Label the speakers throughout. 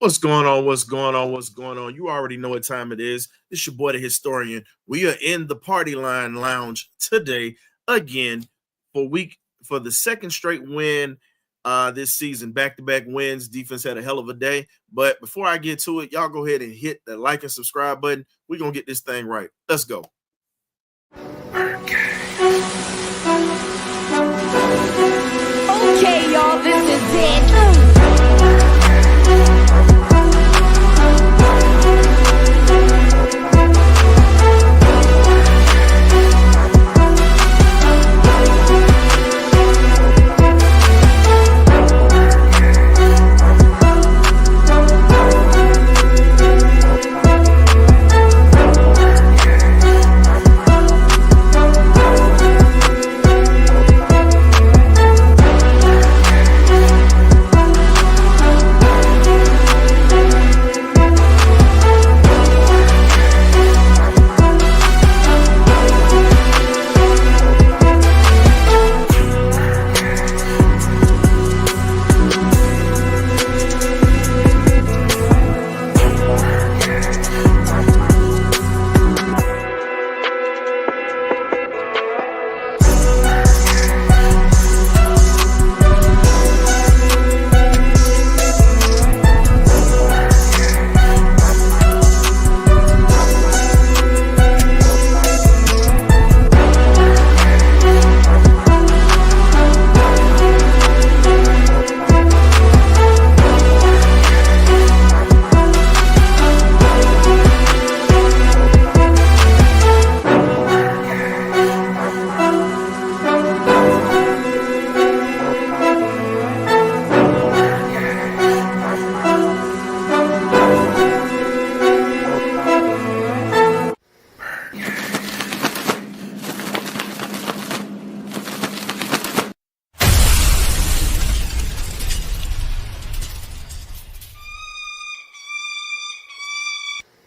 Speaker 1: What's going on? What's going on? What's going on? You already know what time it is. It's your boy, the historian. We are in the Partyline Lounge today again for the second straight win this season. Back-to-back wins. Defense had a hell of a day. But before I get to it, y'all go ahead and hit the like and subscribe button. We're gonna get this thing right. Let's go.
Speaker 2: Okay, y'all, this is it.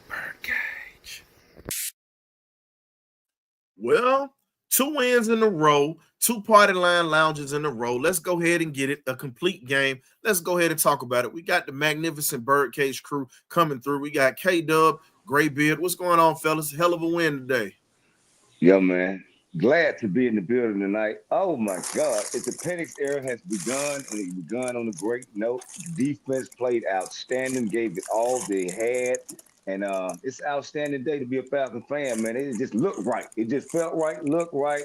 Speaker 1: BirdCage. Well, two wins in a row, two party line lounges in a row. Let's go ahead and get it. A complete game. Let's go ahead and talk about it. We got the magnificent BirdCage crew coming through. We got K-Dub, Graybeard. What's going on, fellas? Hell of a win today.
Speaker 3: Yo, man, glad to be in the building tonight. Oh my God, if the Penix era has begun and it begun on a great note, the defense played outstanding, gave it all they had, and it's an outstanding day to be a Falcon fan, man. It just looked right. It just felt right, looked right,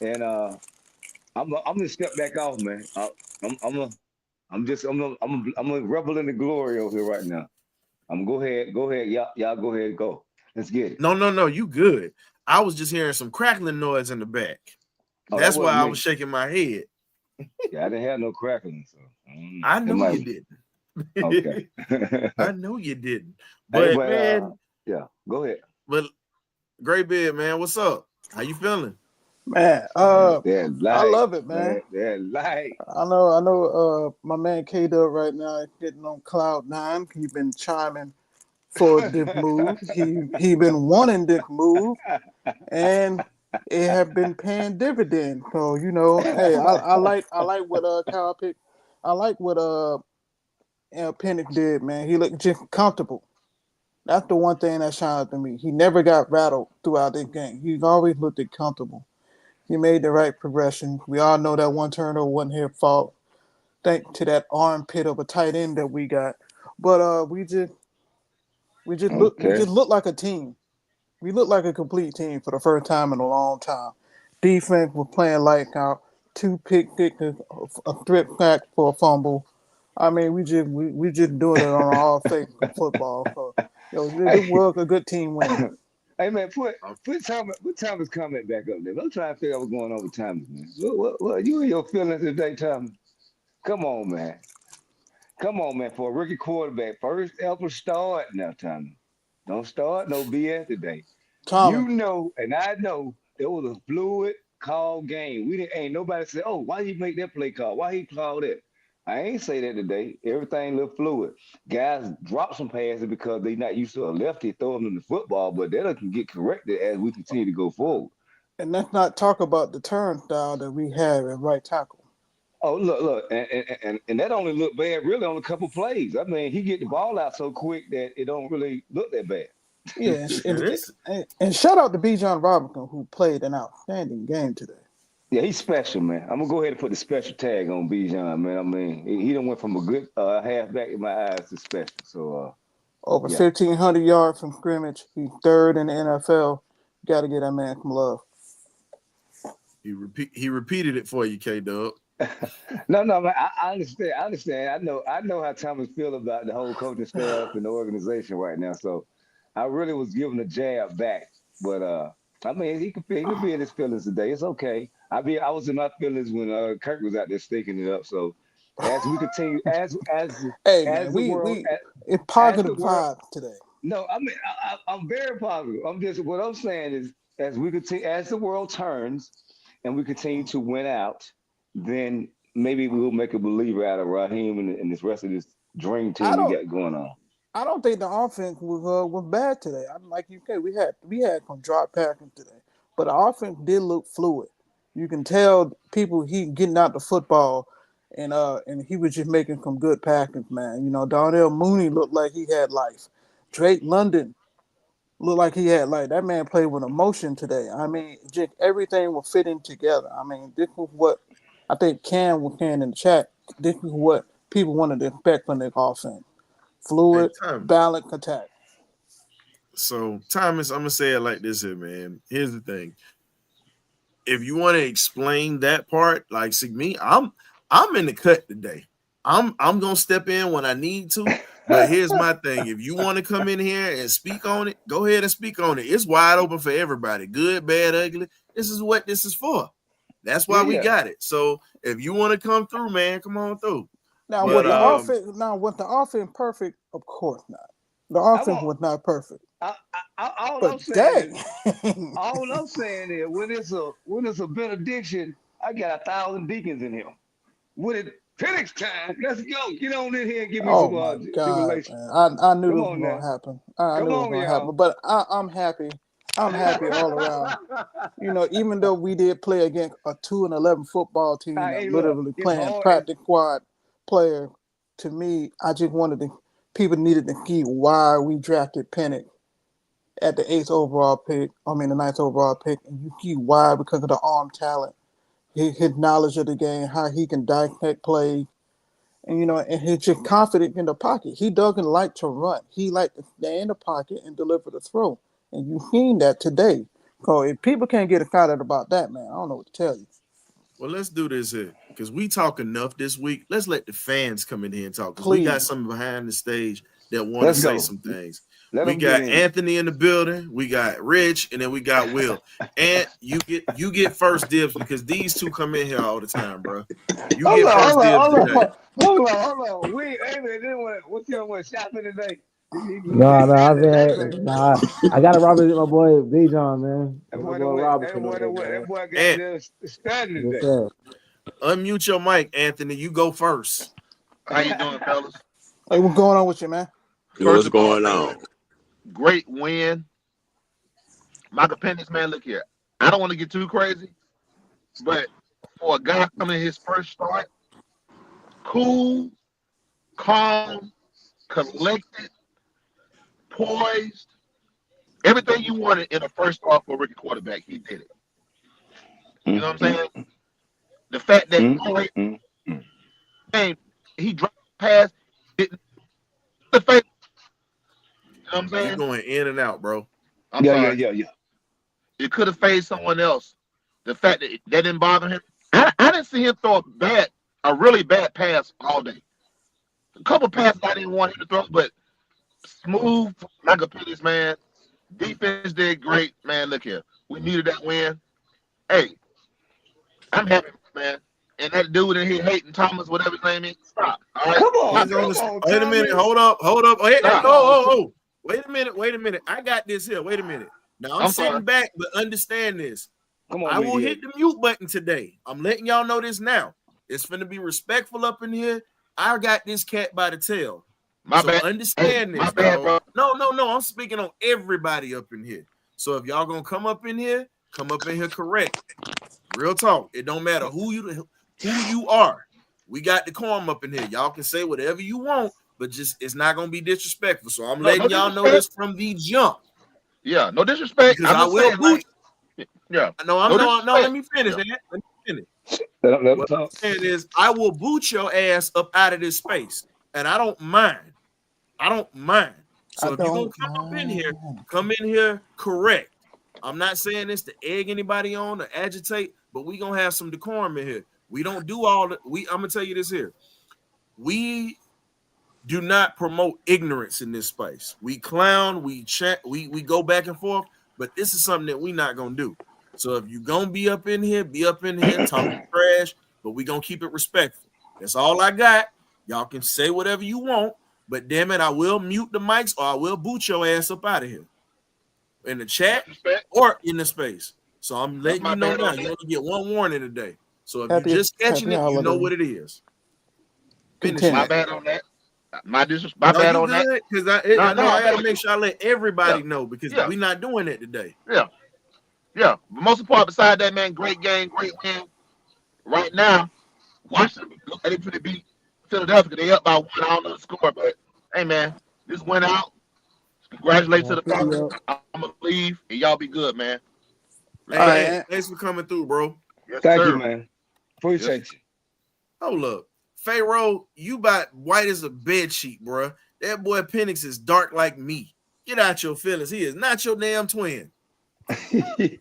Speaker 3: and I'm gonna step back off, man. I'm a, I'm a revel in the glory over here right now. I'm go ahead, y'all go ahead, go. Let's get it.
Speaker 1: No. You good. I was just hearing some crackling noise in the back.
Speaker 3: Oh,
Speaker 1: That's
Speaker 3: that
Speaker 1: why
Speaker 3: wasn't
Speaker 1: I
Speaker 3: me.
Speaker 1: was shaking my head.
Speaker 3: Yeah, I didn't have no crackling, so
Speaker 1: I
Speaker 3: that
Speaker 1: know
Speaker 3: might.
Speaker 1: you
Speaker 3: Okay.
Speaker 1: didn't. I know you didn't.
Speaker 3: Hey,
Speaker 1: But
Speaker 3: but
Speaker 1: man,
Speaker 3: yeah, go ahead.
Speaker 1: but Graybeard, man, what's up? How you feeling?
Speaker 4: Man,
Speaker 3: That
Speaker 4: I
Speaker 3: light,
Speaker 4: love it, man.
Speaker 3: man. That light.
Speaker 4: I know, my man K Dub right now is getting on cloud nine. He been chiming for Dick move. He been wanting Dick move, and it have been paying dividend. So hey, I like what Kyle picked. I like what Pennick did, man. He looked just comfortable. That's the one thing that shines to me. He never got rattled throughout this game. He's always looked comfortable. He made the right progression. We all know that one turnover wasn't his fault. Thanks to that armpit of a tight end that we got. But we
Speaker 3: Okay.
Speaker 4: just look like a team. We look like a complete team for the first time in a long time. Defense was playing like out, two pick sixes, a threat sack for a fumble. I mean, we just doing it on all fake football. So this
Speaker 3: Hey,
Speaker 4: was a good team win.
Speaker 3: hey, man, put
Speaker 1: Um,
Speaker 3: Thomas comment back up there. I'm trying to figure out what's going on with Thomas, man. What you and your feelings today, Thomas? Come on, man. Come on, man. For a rookie quarterback, first ever start now, Thomas. Don't start no BS today.
Speaker 4: Thomas,
Speaker 3: You know, and I know there was a fluid call game. We didn't ain't nobody said, oh, why you make that play call? Why he called that? I ain't say that today. Everything looked fluid. Guys drop some passes because they not used to a lefty throwing them the football, but that can get corrected as we continue to go forward.
Speaker 4: and let's not talk about the turnstile that we have at right tackle.
Speaker 3: Oh, look, and that only looked bad really on a couple plays. I mean, he get the ball out so quick that it don't really look that bad.
Speaker 4: Yeah,
Speaker 1: And this
Speaker 4: and shout out to B. John Robinson who played an outstanding game today.
Speaker 3: Yeah, he's special, man. I'm gonna go ahead and put the special tag on Bijan, man. I mean, he done went from a good halfback in my eyes to special. So,
Speaker 4: Over
Speaker 3: yeah.
Speaker 4: 1,500 yards from scrimmage. He's third in the NFL. Got to get that man some love.
Speaker 1: he repeated it for you, K-Dub.
Speaker 3: No, man. I understand. I know how Thomas feel about the whole coaching staff and the organization right now. So, I really was giving a jab back, but I mean, he could be in his feelings today. It's okay. I was in my feelings when Kirk was out there sticking it up. So, as we continue, as
Speaker 4: Hey,
Speaker 3: as
Speaker 4: man,
Speaker 3: the world,
Speaker 4: it's positive
Speaker 3: world,
Speaker 4: vibe today.
Speaker 3: no, I mean, I'm very positive. What I'm saying is, as we continue, as the world turns, and we continue to win out, then maybe we'll make a believer out of Raheem and this rest of this dream team we got going on.
Speaker 4: I don't think the offense was bad today. I'm like you said, we had some drop passes today, but the offense did look fluid. You can tell people he getting out the football, and he was just making some good passes, man. You know, Darnell Mooney looked like he had life. Drake London looked like he had life. That man played with emotion today. I mean, just everything was fitting together. I mean, this was what I think Cam was saying in the chat. This is what people wanted to expect from their offense. Fluid, balanced attack.
Speaker 1: So, Thomas, I'm gonna say it like this here, man. Here's the thing. If you want to explain that part, like see me, I'm in the cut today. I'm gonna step in when I need to. But here's my thing. If you want to come in here and speak on it, go ahead and speak on it. It's wide open for everybody. Good, bad, ugly. This is what this is for. That's why we got it. So if you want to come through, man, come on through.
Speaker 4: Now, was the offense perfect? Of course not. The offense was not perfect.
Speaker 3: All I'm saying is when it's a benediction, I got 1,000 deacons in here. When it's Penix time, let's go. Get on in here and give me some stimulation.
Speaker 4: I knew this was going to happen. I knew it was going to happen. But I'm happy. I'm happy all around. You know, even though we did play against a 2-11 football team that literally playing practice squad player, to me, I just wanted people needed to see why we drafted Penix at the 9th overall pick, and you see why, because of the arm talent, his knowledge of the game, how he can dissect plays, and you know, and he's just confident in the pocket. He doesn't like to run. He likes to stay in the pocket and deliver the throw, and you've seen that today. So if people can't get excited about that, man, I don't know what to tell you.
Speaker 1: Well, let's do this here because we talk enough this week. Let's let the fans come in here and talk because we got some behind the stage that want to say some things. We got Anthony in the building, we got Rich, and then we got Will. And you get first dibs because these two come in here all the time, bro. You get first dibs today.
Speaker 3: Hold on. What's your one shopping today?
Speaker 5: No, I gotta represent my boy B John, man.
Speaker 3: That boy got this standing today.
Speaker 1: Unmute your mic, Anthony. You go first.
Speaker 6: How you doing, fellas?
Speaker 4: Hey, what's going on with you, man?
Speaker 6: What's going on? Great win. Michael Penix, man, look here. I don't want to get too crazy, but for a guy coming in his first start, cool, calm, collected, poised, everything you wanted in a first start for a rookie quarterback, he did it. You know what I'm saying? The fact that he dropped the pass, didn't the face. You know what I'm saying?
Speaker 1: You're going in and out, bro.
Speaker 3: Yeah.
Speaker 6: It could have faced someone else. The fact that didn't bother him. I didn't see him throw a really bad pass all day. A couple passes I didn't want him to throw, but smooth, Michael Penix, man. Defense did great, man. Look here. We needed that win. Hey, I'm happy, man. And that dude in here hating Thomas, whatever his name is, stop. All right?
Speaker 3: Come on.
Speaker 1: Wait a minute. Hold up. Oh. Wait a minute. I got this here. Wait a minute. Now I'm sitting back, but understand this.
Speaker 3: Come on,
Speaker 1: I will hit the mute button today. I'm letting y'all know this now. It's finna be respectful up in here. I got this cat by the tail.
Speaker 6: My bad.
Speaker 1: Understand this,
Speaker 6: bro.
Speaker 1: No. I'm speaking on everybody up in here. So if y'all gonna come up in here correct. Real talk. It don't matter who you are. We got decorum up in here. Y'all can say whatever you want, but just it's not gonna be disrespectful. So I'm letting y'all know this from the jump.
Speaker 6: Yeah, no disrespect.
Speaker 1: Because I will boot.
Speaker 6: Yeah.
Speaker 1: No, let me finish, man. Let me finish. What I'm saying is I will boot your ass up out of this space. And I don't mind. So if you're gonna come in here correct. I'm not saying this to egg anybody on or agitate, but we gonna have some decorum in here. We don't do all that. I'm gonna tell you this here. We do not promote ignorance in this space. We clown, we chat, we go back and forth, but this is something that we're not gonna do. So if you're gonna be up in here, talking trash, but we gonna keep it respectful. That's all I got. Y'all can say whatever you want, but damn it, I will mute the mics or I will boot your ass up out of here. In the chat or in the space. So I'm letting you know now. You only get one warning today. So if you're just catching it, you know what it is.
Speaker 6: Finish my bad on that. My bad on that.
Speaker 1: Because I know I gotta make sure I let everybody know because we're not doing that today.
Speaker 6: Yeah. But most important, beside that, man, great game, great win. Right now, Washington ready to beat Philadelphia. They up by 1. I don't know the score, but hey, man, this went out. Congratulations to the Falcons. I'm gonna leave and y'all be good, man.
Speaker 1: Hey, thanks for coming through, bro.
Speaker 3: Yes, Thank you, man. Appreciate you.
Speaker 1: Hold up. Pharaoh, you about white as a bed sheet, bro. That boy Penix is dark like me. Get out your feelings. He is not your damn twin. Talking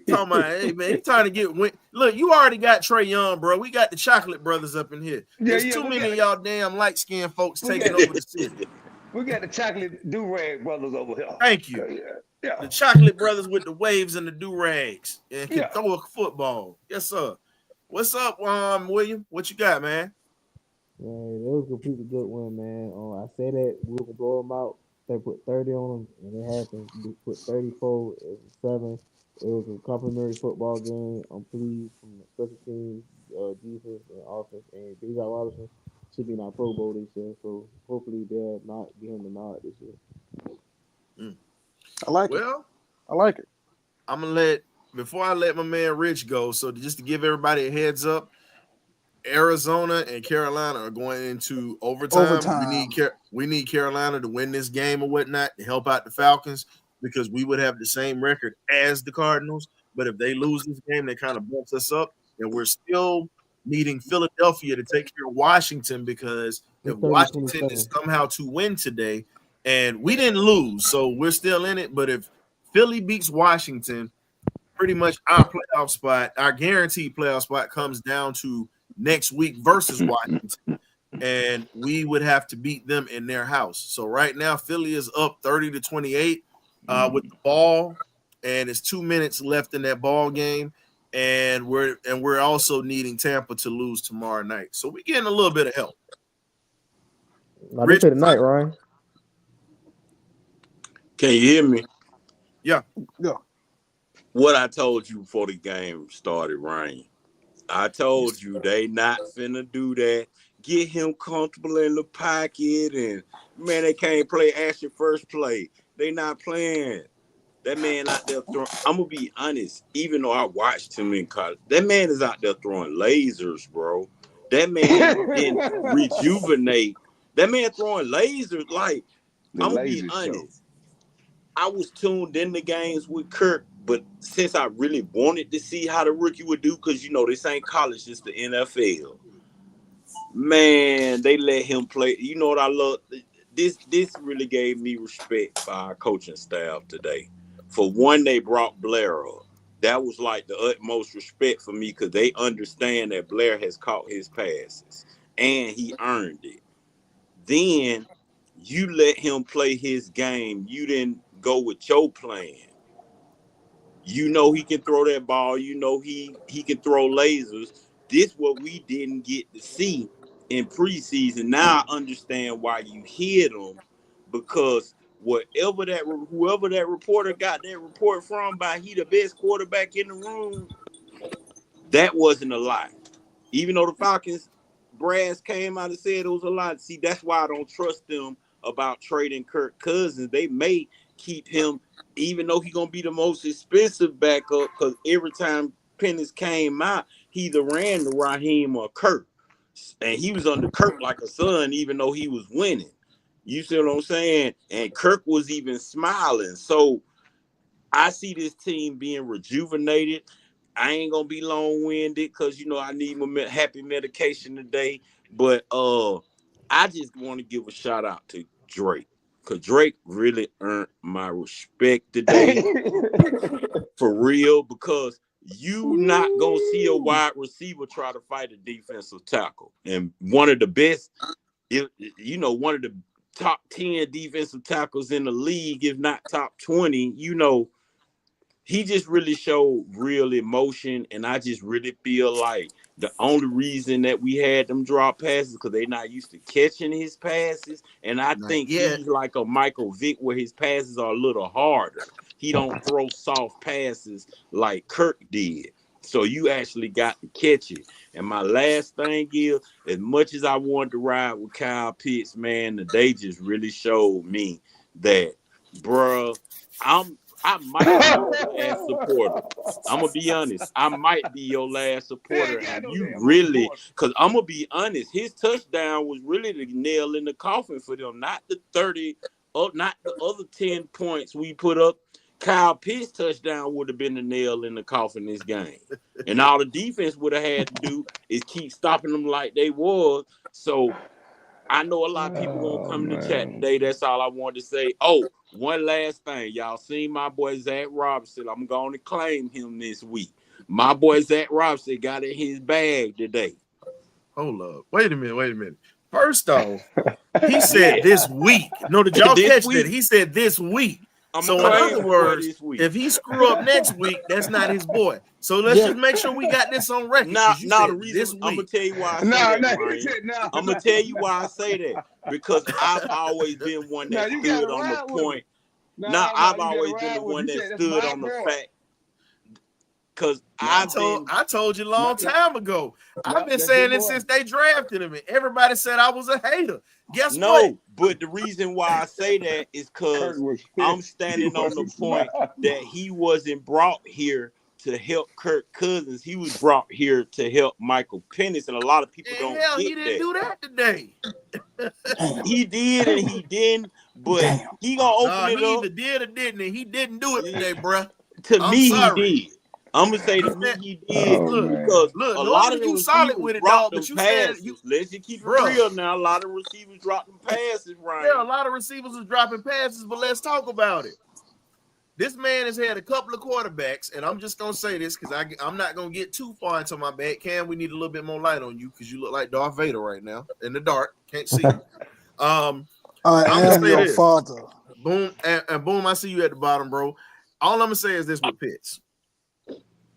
Speaker 1: about, hey man, you trying to get look, you already got Trey Young, bro. We got the chocolate brothers up in here. There's too many of y'all damn light-skinned folks taking over the city.
Speaker 3: We got the chocolate do-rag brothers over here.
Speaker 1: Thank you. The chocolate brothers with the waves and the do-rags and can throw a football. Yes, sir. What's up, William? What you got, man?
Speaker 5: Yeah, it was a completely good win, man. I said that we were gonna blow them out. They put 30 on them, and it happened. They put 34. It was 7. It was a complimentary football game. I'm pleased from the special teams, defense, and offense. And Big Robinson should be in our Pro Bowl this year, so hopefully they'll not be him the nod this year.
Speaker 4: I like it.
Speaker 1: I'm gonna before I let my man Rich go. So just to give everybody a heads up, Arizona and Carolina are going into overtime. We need Carolina to win this game or whatnot to help out the Falcons because we would have the same record as the Cardinals. But if they lose this game, they kind of bumps us up, and we're still needing Philadelphia to take care of Washington because if Washington is somehow to win today, and we didn't lose, so we're still in it. But if Philly beats Washington, pretty much our playoff spot, our guaranteed playoff spot comes down to next week versus Washington, and we would have to beat them in their house. So right now, Philly is up 30-28 with the ball, and it's 2 minutes left in that ball game. And we're also needing Tampa to lose tomorrow night. So we're getting a little bit of help.
Speaker 5: Now this is tonight, Ryan.
Speaker 7: Can you hear me?
Speaker 1: Yeah.
Speaker 7: What I told you before the game started, Ryan. I told you they not finna do that. Get him comfortable in the pocket, and man, they can't play action first play. They not playing. That man out there throwing. I'm gonna be honest. Even though I watched him in college, that man is out there throwing lasers, bro. That man didn't rejuvenate. That man throwing lasers. Like I'm gonna be honest. I was tuned in the games with Kirk, but since I really wanted to see how the rookie would do, because you know this ain't college, it's the NFL. Man, they let him play. You know what I love? This really gave me respect by our coaching staff today. For one, they brought Blair up. That was like the utmost respect for me because they understand that Blair has caught his passes and he earned it. Then you let him play his game. You didn't go with your plan. You know he can throw that ball. You know he can throw lasers. This what we didn't get to see in preseason. Now I understand why you hit him because whoever that reporter got that report from by he the best quarterback in the room, that wasn't a lie. Even though the Falcons brass came out and said it was a lie. See, that's why I don't trust them about trading Kirk Cousins. They may keep him, even though he's gonna be the most expensive backup, because every time Penix came out, he either ran to Raheem or Kirk. And he was under Kirk like a son, even though he was winning. You see what I'm saying? And Kirk was even smiling. So I see this team being rejuvenated. I ain't gonna be long-winded because I need my happy medication today. But I just want to give a shout out to Drake. Because Drake really earned my respect today. For real, because you not gonna see a wide receiver try to fight a defensive tackle. And one of the best, one of the top 10 defensive tackles in the league, if not top 20, he just really showed real emotion. And I just really feel like the only reason that we had them drop passes because they're not used to catching his passes. And I think he's like a Michael Vick where his passes are a little harder. He don't throw soft passes like Kirk did. So you actually got to catch it. And my last thing is, as much as I wanted to ride with Kyle Pitts, man, they just really showed me that, bruh, I might be your last supporter. I'm going to be honest. I might be your last supporter. And you really, because I'm going to be honest, his touchdown was really the nail in the coffin for them, not the 30, not the other 10 points we put up. Kyle Pitts' touchdown would have been the nail in the coffin this game. And all the defense would have had to do is keep stopping them like they was. So I know a lot of people gonna come to the chat today. That's all I wanted to say. Oh, one last thing. Y'all seen my boy Zach Robinson. I'm going to claim him this week. My boy Zach Robinson got in his bag today.
Speaker 1: Hold up. Wait a minute. First off, he said this week. No, did y'all catch that? He said this week. So in other words, if he screw up next week, that's not his boy. So let's just make sure we got this on record.
Speaker 7: Now the reason I'm gonna tell you why I say that, Ryan. I'm gonna tell you why I say that because I've always been one that stood on the point. I've always been the one that stood on the fact. Because
Speaker 1: I told you a long time ago. I've been saying this since they drafted him, and everybody said I was a hater. Guess what?
Speaker 7: But the reason why I say that is because I'm standing on the point that he wasn't brought here to help Kirk Cousins. He was brought here to help Michael Penix, and a lot of people don't get
Speaker 1: he didn't do that today.
Speaker 7: He did and he didn't, but he gonna open it up.
Speaker 1: He either did or didn't, and he didn't do it today, bro.
Speaker 7: To me, he did. I'm gonna say to me he did because a lot of the
Speaker 1: solid with it, dog. But you said
Speaker 7: let's just keep it real now. A lot of receivers dropped them passes, Ryan.
Speaker 1: Yeah, a lot of receivers is dropping passes, but let's talk about it. This man has had a couple of quarterbacks, and I'm just gonna say this because I'm not gonna get too far into my bag. Cam, we need a little bit more light on you because you look like Darth Vader right now in the dark. Can't see.
Speaker 4: I am your father.
Speaker 1: Boom and boom. I see you at the bottom, bro. All I'm gonna say is this with Pitts.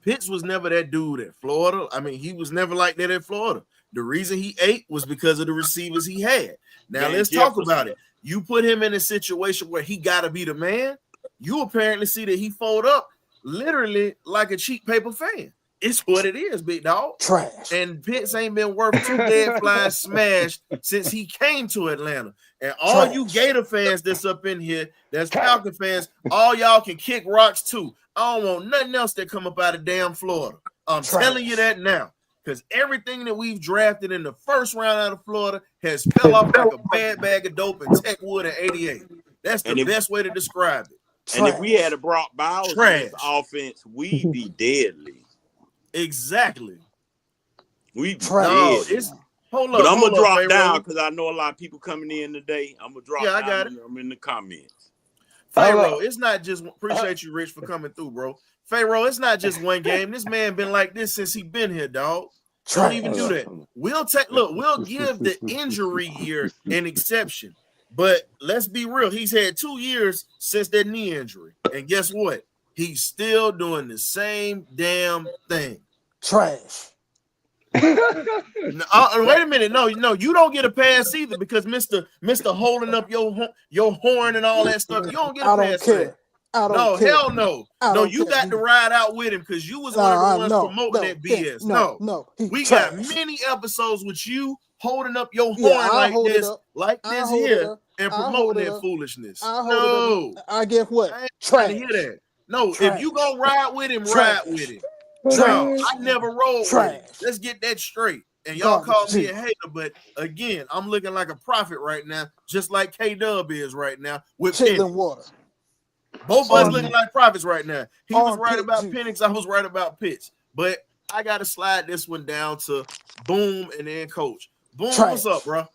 Speaker 1: Pitts was never that dude at Florida. I mean, he was never like that at Florida. The reason he ate was because of the receivers he had. Now, let's talk about it. You put him in a situation where he got to be the man. You apparently see that he fold up literally like a cheap paper fan. It's what it is, big dog.
Speaker 4: Trash.
Speaker 1: And Pitts ain't been worth 2 dead flies smashed since he came to Atlanta. And all you Gator fans that's up in here, that's Falcon fans, all y'all can kick rocks too. I don't want nothing else that come up out of damn Florida. I'm telling you that now. Because everything that we've drafted in the first round out of Florida has fell off like a bad bag of dope in Techwood at 88. That's the best way to describe it.
Speaker 7: And if we had a Brock Bowers in this offense, we'd be deadly.
Speaker 1: Exactly.
Speaker 7: We'd be deadly.
Speaker 1: Hold up.
Speaker 7: But I'm going to drop down because I know a lot of people coming in today. I'm going to drop down.
Speaker 1: I got it.
Speaker 7: I'm in the comments.
Speaker 1: Pharaoh, it's not just appreciate you, Rich, for coming through, bro. Pharaoh, it's not just one game. This man been like this since he been here, dog. Don't even do that. We'll give the injury year an exception. But let's be real. He's had 2 years since that knee injury. And guess what? He's still doing the same damn thing.
Speaker 4: Trash.
Speaker 1: Wait a minute. No, you don't get a pass either because Mr. holding up your horn and all that stuff. You don't get a pass. Hell no. No, you got to ride out with him because you was one of the ones promoting that BS. No. We got many episodes with you holding up your horn like this here and promoting that foolishness.
Speaker 4: I get what?
Speaker 1: I ain't trying to hear that. No, if you gonna ride with him, ride with him. No, I never rolled with him. Let's get that straight. And y'all
Speaker 4: Garbage
Speaker 1: call me a
Speaker 4: juice.
Speaker 1: hater, but again, I'm looking like a prophet right now, just like K-Dub is right now with
Speaker 4: Chitlin
Speaker 1: Penix.
Speaker 4: water.
Speaker 1: Both of us
Speaker 4: Arm-
Speaker 1: looking like prophets right now. He was right
Speaker 4: armpit
Speaker 1: about
Speaker 4: juice.
Speaker 1: Penix. I was right about Pitts. But I got to slide this one down to Boom and then Coach. Boom,
Speaker 4: Trash.
Speaker 1: what's up, bro?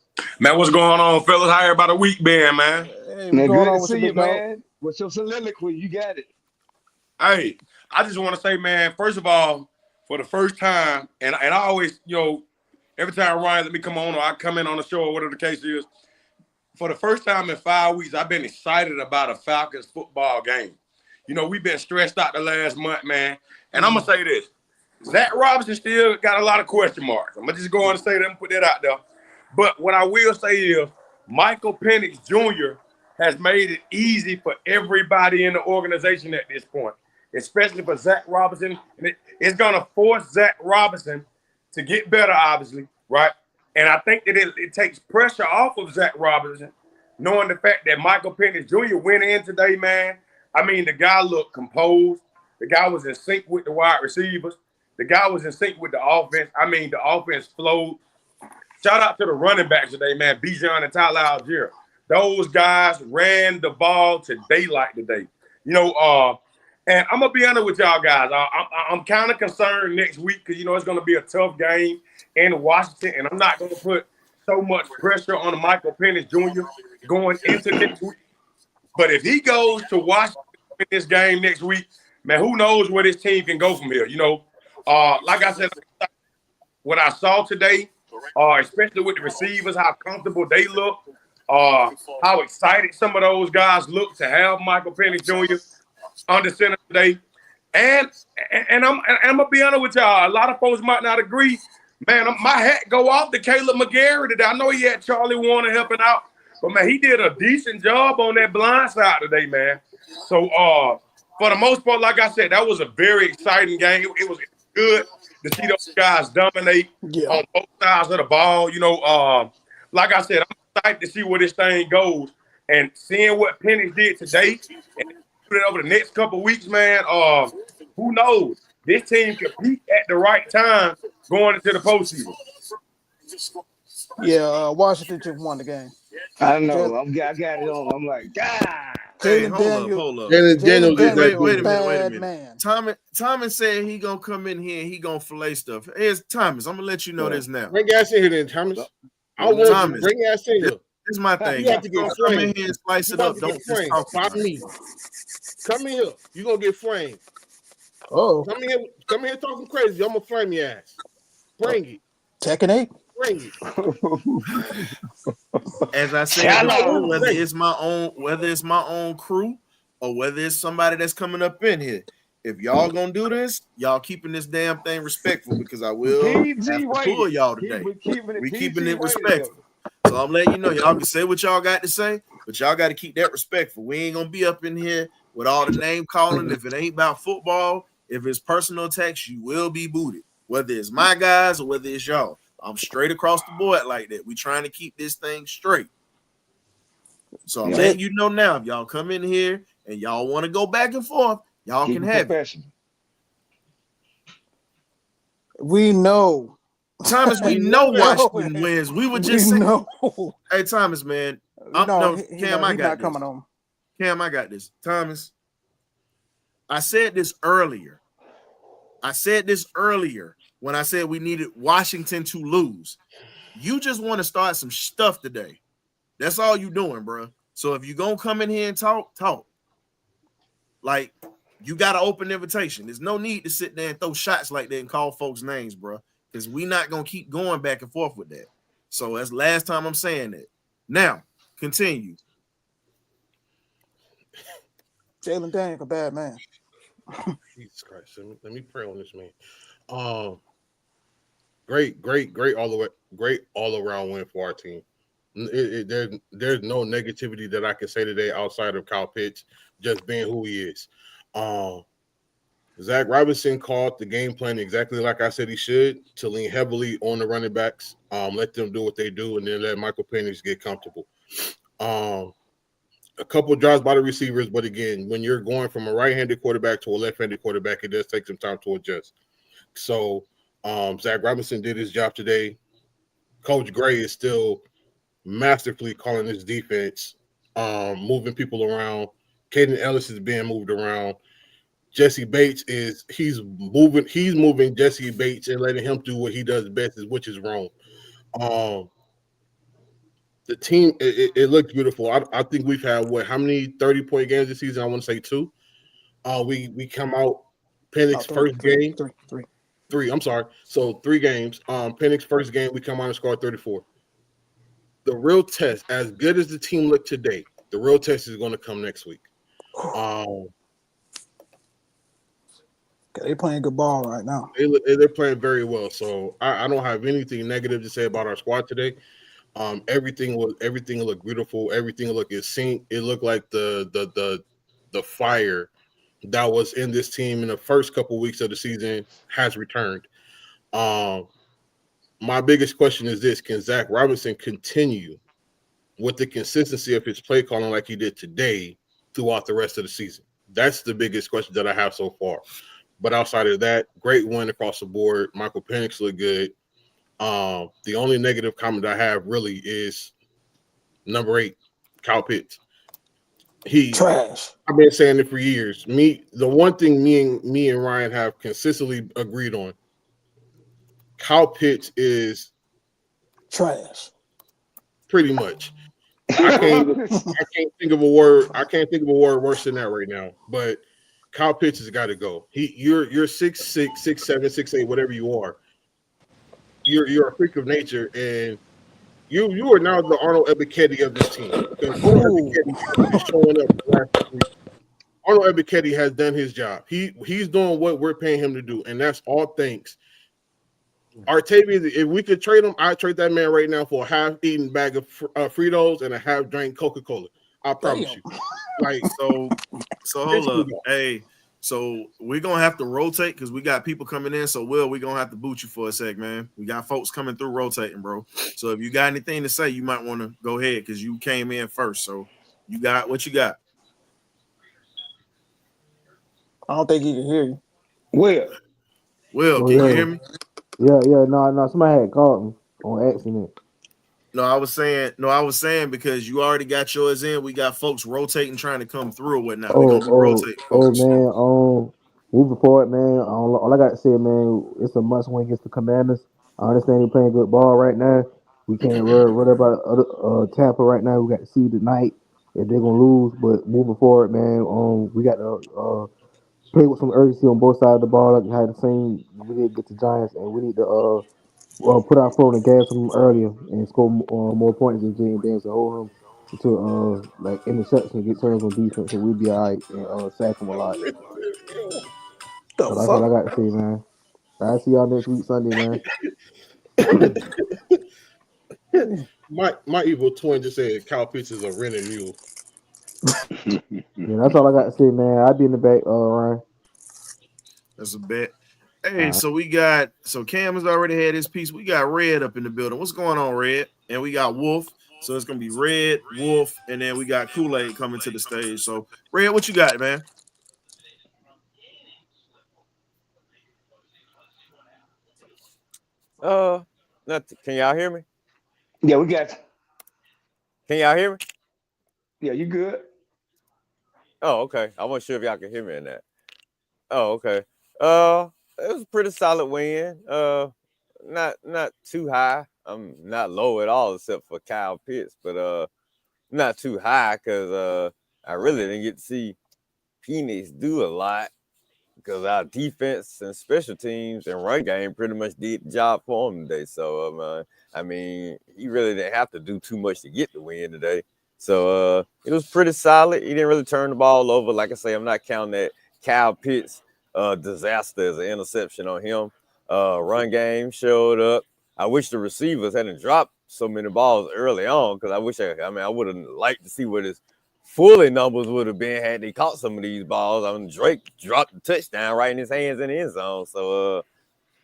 Speaker 8: Man, what's going on, fellas? How everybody week been, man?
Speaker 4: Hey,
Speaker 3: Man,
Speaker 4: what's going
Speaker 3: good
Speaker 4: on
Speaker 3: to
Speaker 4: with
Speaker 3: see
Speaker 4: your
Speaker 3: you,
Speaker 4: big dog?
Speaker 3: man. What's your soliloquy? You got it.
Speaker 8: Hey, I just want to say, man, first of all, for the first time, and I always, every time Ryan let me come on or I come in on the show or whatever the case is, for the first time in 5 weeks, I've been excited about a Falcons football game. We've been stressed out the last month, man. And I'm going to say this. Zach Robinson still got a lot of question marks. I'm going to just go on and say that and put that out there. But what I will say is Michael Penix Jr. has made it easy for everybody in the organization at this point, especially for Zach Robinson. And it's going to force Zach Robinson to get better, obviously, right? And I think that it takes pressure off of Zach Robinson, knowing the fact that Michael Penix Jr. went in today, man. I mean, the guy looked composed. The guy was in sync with the wide receivers. The guy was in sync with the offense. I mean, the offense flowed. Shout out to the running backs today, man, Bijan and Tyler Algier. Those guys ran the ball to daylight today. And I'm going to be honest with y'all guys. I'm kind of concerned next week because, it's going to be a tough game in Washington, and I'm not going to put so much pressure on Michael Penix Jr. going into next week. But if he goes to Washington in this game next week, man, who knows where this team can go from here. Like I said, what I saw today, especially with the receivers, how comfortable they look, how excited some of those guys look to have Michael Penix Jr. under center today. And I'm gonna be honest with y'all. A lot of folks might not agree. Man, my hat go off to Caleb McGarry today. I know he had Charlie Warner helping out, but man, he did a decent job on that blind side today, man. So for the most part, like I said, that was a very exciting game. It was good to see those guys dominate on both sides of the ball. Like I said, I'm excited to see where this thing goes. And seeing what Penix did today and put it over the next couple of weeks, man, who knows? This team could peak at the right time going into the postseason.
Speaker 4: Yeah, Washington just won the game.
Speaker 3: I know. I got it on. I'm like, God.
Speaker 1: Hey,
Speaker 4: Jalen
Speaker 1: hold up.
Speaker 4: Jalen
Speaker 1: Daniels,
Speaker 4: Daniels
Speaker 1: wait a
Speaker 4: bad
Speaker 1: minute.
Speaker 4: man.
Speaker 1: Thomas said he gonna come in here and he gonna fillet stuff. Here's Thomas. I'm gonna let you know this now.
Speaker 9: Bring ass in here then, Thomas. I want
Speaker 1: Thomas,
Speaker 9: you. Bring ass in here.
Speaker 1: This is my thing.
Speaker 9: You have to get
Speaker 1: come in
Speaker 9: framed.
Speaker 1: here and slice
Speaker 9: You
Speaker 1: it
Speaker 9: have
Speaker 1: up.
Speaker 9: to
Speaker 1: Don't
Speaker 9: get
Speaker 1: just
Speaker 9: framed
Speaker 1: talk
Speaker 9: by
Speaker 1: about it.
Speaker 9: me. Come in here. You gonna get framed.
Speaker 4: Oh,
Speaker 9: Come in here talking crazy. I'm gonna frame your ass. Bring it.
Speaker 4: Tekken 8.
Speaker 9: Bring it.
Speaker 1: As I said before, whether it's my own crew or whether it's somebody that's coming up in here, if y'all gonna do this, y'all keeping this damn thing respectful because I will have to pull y'all today. We keeping it respectful. So I'm letting you know, y'all can say what y'all got to say, but y'all got to keep that respectful. We ain't gonna be up in here with all the name calling. If it ain't about football, if it's personal attacks, you will be booted. Whether it's my guys or whether it's y'all. I'm straight across the board like that. We trying to keep this thing straight. So I'm letting you know now, if y'all come in here and y'all want to go back and forth, y'all can have it.
Speaker 4: We know.
Speaker 1: Thomas, we know Washington wins. We were just saying. Hey, Thomas, man. Cam, I got this. Coming on. Cam, I got this. Thomas, I said this earlier. When I said we needed Washington to lose. You just want to start some stuff today. That's all you doing, bro. So if you're going to come in here and talk. Like, you got an open invitation. There's no need to sit there and throw shots like that and call folks names, bro, because we're not going to keep going back and forth with that. So that's the last time I'm saying that. Now, continue.
Speaker 4: Jalen Daniels, a bad man.
Speaker 9: Jesus Christ. Let me pray on this man. Great all around win for our team. There's no negativity that I can say today outside of Kyle Pitts just being who he is. Zach Robinson called the game plan exactly like I said he should, to lean heavily on the running backs, let them do what they do, and then let Michael Penix get comfortable. A couple of drives by the receivers, but again, when you're going from a right-handed quarterback to a left-handed quarterback, it does take some time to adjust. So Zach Robinson did his job today. Coach Gray is still masterfully calling this defense, moving people around. Caden Ellis is being moved around. Jesse Bates he's moving Jesse Bates and letting him do what he does best, which is wrong. The team it looked beautiful. I think we've had how many 30-point games this season? I want to say 2. We come out Penix first game. Three. I'm sorry. So 3 games. Penix first game we come out and score 34. The real test, as good as the team looked today, the real test is going to come next week.
Speaker 4: They're playing good ball right now.
Speaker 9: They're playing very well. So I don't have anything negative to say about our squad today. Everything looked beautiful. Everything looked in sync. It looked like the fire that was in this team in the first couple weeks of the season has returned. My biggest question is this: can Zach Robinson continue with the consistency of his play calling like he did today throughout the rest of the season? That's the biggest question that I have so far. But outside of that, great win across the board. Michael Penix looked good. The only negative comment I have really is number 8, Kyle Pitts.
Speaker 4: Trash.
Speaker 9: I've been saying it for years. The one thing me and Ryan have consistently agreed on, Kyle Pitts is
Speaker 4: trash.
Speaker 9: Pretty much. I can't think of a word. I can't think of a word worse than that right now. But Kyle Pitts has got to go. You're 6'6", 6'7", 6'8", whatever you are. You're a freak of nature, and you are now the Arnold Ebiketie of this team. Because Arnold Ebiketie is showing up the last 2 weeks. Arnold Ebiketie has done his job. He's doing what we're paying him to do, and that's all thanks. Artavius, if we could trade him, I'd trade that man right now for a half-eaten bag of Fritos and a half-drank Coca-Cola. I promise you.
Speaker 1: Like so hold up. Hey, so we're gonna have to rotate because we got people coming in. So we're gonna have to boot you for a sec, man. We got folks coming through rotating, bro. So if you got anything to say, you might want to go ahead because you came in first. So you got what you got.
Speaker 4: I don't think he can hear you.
Speaker 1: Will, can you hear me?
Speaker 5: Yeah, no, somebody had called me on accident.
Speaker 1: No, I was saying because you already got yours in. We got folks rotating, trying to come through or whatnot. We're gonna be rotating.
Speaker 5: Man, moving forward, man. All I got to say, man, it's a must win against the Commanders. I understand they're playing good ball right now. We can't worry about Tampa right now. We got to see tonight if they're gonna lose. But moving forward, man, we got to play with some urgency on both sides of the ball. Like had the same, we need to get the Giants, and we need to put our foot on the gas on them earlier and score more points than Jaden Daniels and hold him to like interception, get turns on defense, so we'll be all right and sack him a lot. So that's all I got to say, man. I'll see y'all next week Sunday, man.
Speaker 9: My evil twin just said Kyle Pitts is a rented mule.
Speaker 5: Yeah, that's all I got to say, man. I'll be in the back, Ryan.
Speaker 1: That's a bet. Hey, so Cam has already had his piece. We got Red up in the building. What's going on, Red? And we got Wolf. So it's gonna be Red, Wolf, and then we got Kool-Aid coming to the stage. So Red, what you got, man?
Speaker 10: Can y'all hear me?
Speaker 3: Yeah, we got you.
Speaker 10: Can y'all hear me?
Speaker 3: Yeah, you good?
Speaker 10: Oh, okay. I wasn't sure if y'all could hear me in that. Oh, okay. It was a pretty solid win. Not too high. I'm not low at all except for Kyle Pitts, but not too high because I really didn't get to see Penix do a lot because our defense and special teams and run game pretty much did the job for him today. So I mean, he really didn't have to do too much to get the win today. So it was pretty solid. He didn't really turn the ball over. Like I say, I'm not counting that Kyle Pitts disaster as an interception on him. Run game showed up. I wish the receivers hadn't dropped so many balls early on because I would have liked to see what his fully numbers would have been had they caught some of these balls. I mean, Drake dropped the touchdown right in his hands in the end zone, so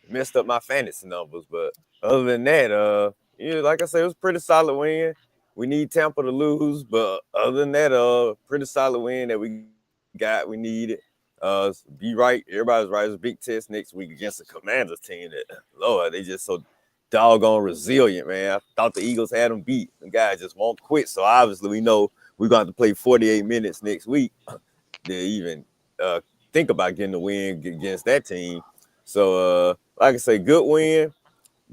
Speaker 10: messed up my fantasy numbers. But other than that, like I said, it was a pretty solid win. We need Tampa to lose, but other than that, pretty solid win that we got. We needed. Be right. Everybody's right. It's a big test next week against the Commanders team that, Lord, they just so doggone resilient, man. I thought the Eagles had them beat. The guys just won't quit. So obviously we know we're going to have to play 48 minutes next week to even think about getting a win against that team. So like I say, good win.